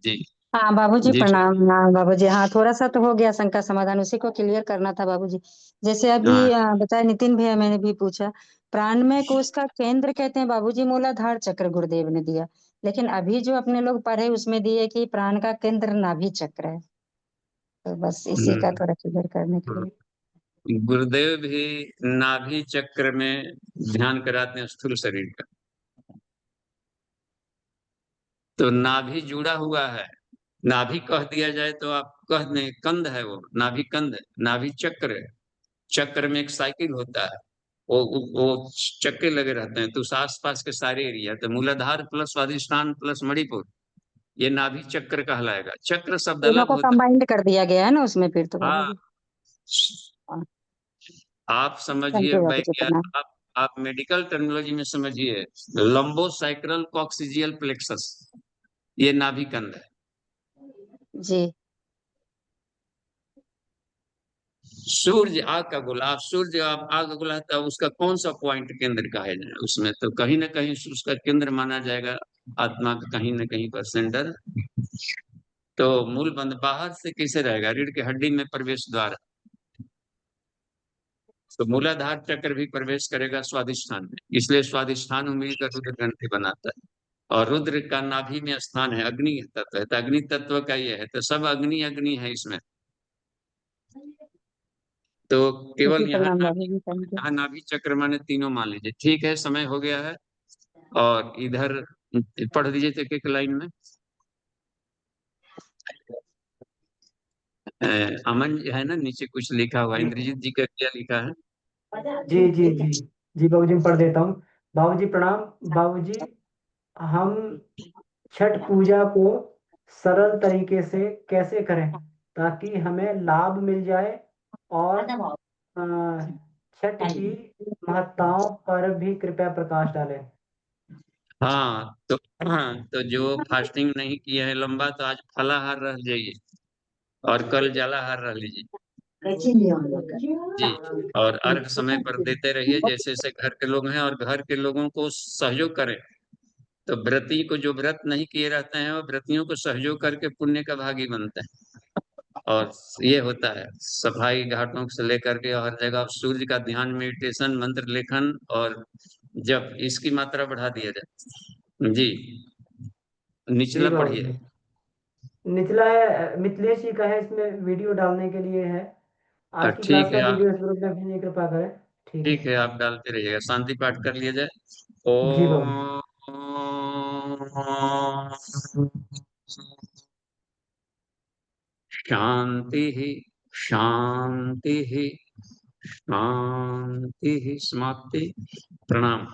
जी। हाँ बाबूजी जी ठीक। प्रणाम। हाँ बाबूजी, हाँ थोड़ा सा तो हो गया शंका समाधान, उसी को क्लियर करना था बाबूजी। जैसे हाँ अभी बताया नितिन भैया, मैंने भी पूछा। प्राणमय कोश का केंद्र कहते हैं बाबूजी मूलाधार चक्र, गुरुदेव ने दिया। लेकिन अभी जो अपने लोग पढ़े उसमें दिए कि प्राण का केंद्र नाभि चक्र है। तो बस इसी का हम्म, थोड़ा क्लियर करने के लिए। गुरुदेव भी नाभि चक्र में ध्यान कराते हैं स्थूल शरीर का। तो नाभि जुड़ा हुआ है। नाभि कह दिया जाए तो आप कह दें कंध है, वो नाभि कंध है, नाभि चक्र है। चक्र में एक साइकिल होता है, वो चक्के लगे रहते हैं, तो उस आसपास के सारे एरिया, तो मूलाधार प्लस स्वादिष्ठान प्लस मणिपुर, ये नाभि चक्र कहलाएगा। चक्र शब्द तीनों अलग को होता कंबाइंड कर दिया गया है ना उसमें फिर तो है। हाँ, बाबूजी। हाँ, आप थैंक समझिए यू बाबूजी, वैज्ञान, प्रणाम। आप मेडिकल टर्मिनोलॉजी में समझिए, लंबोसाइक्रल कॉक्सिजियल प्लेक्सस, ये नाभि कंद है। जी। सूर्य आग का गोला, आप सूर्य आग का गोला है, तो उसका कौन सा पॉइंट केंद्र का है उसमें, तो कहीं ना कहीं उसका केंद्र माना जाएगा आत्मा का, कहीं ना कहीं पर सेंटर। तो मूल बंद बाहर से कैसे रहेगा, रीढ़ की हड्डी में प्रवेश द्वार, तो मूलाधार चक्र भी प्रवेश करेगा स्वादिष्ठान में, इसलिए स्वादिष्ठान मिलकर रुद्र ग्रंथि बनाता है। और रुद्र का नाभि में स्थान है, अग्नि तत्व है, तो अग्नि तत्व का ये है, तो सब अग्नि अग्नि है इसमें। तो केवल जी प्रणाम बाबूजी, थैंक यू। यहाँ नाभि चक्र माने तीनों मान लीजिए। ठीक है, समय हो गया है। और इधर पढ़ दीजिए तो एक लाइन में। अमन है ना, नीचे कुछ लिखा हुआ, इंद्रजीत जी का क्या लिखा है? जी जी जी जी बाबूजी, मैं पढ़ देता हूँ। बाबूजी प्रणाम। बाबूजी, हम छठ पूजा को सरल तरीके से कैसे करें ताकि हमें लाभ मिल जाए, और छठ की महत्ताओं पर भी कृपया प्रकाश डालें। हाँ, तो जो फास्टिंग नहीं किया है लंबा, तो आज फलाहार रह जाइए और कल जलाहार रह लीजिए जी। और अर्घ समय पर देते रहिए, जैसे जैसे घर के लोग हैं, और घर के लोगों को सहयोग करें। तो व्रती को, जो व्रत नहीं किए रहते हैं, वो व्रतियों को सहयोग करके पुण्य का भागी बनते हैं। और ये होता है सफाई घाटों से लेकर के हर जगह सूर्य का ध्यान, मेडिटेशन, मंत्र लेखन और जब इसकी मात्रा बढ़ा दिया जाए जी। जी निचला पढ़िए। बाबूजी, निचला है मिथिलेश जी का है, इसमें वीडियो डालने के लिए है। आज की क्लास ठीक का है, आप वीडियो इस ग्रुप में भेजने की कृपा करें। ठीक है। ठीक है, आप डालते रहिएगा। शांति पाठ कर लिया जाए। जी बाबूजी। ओम शांति शांति शांति। समाप्ति। प्रणाम।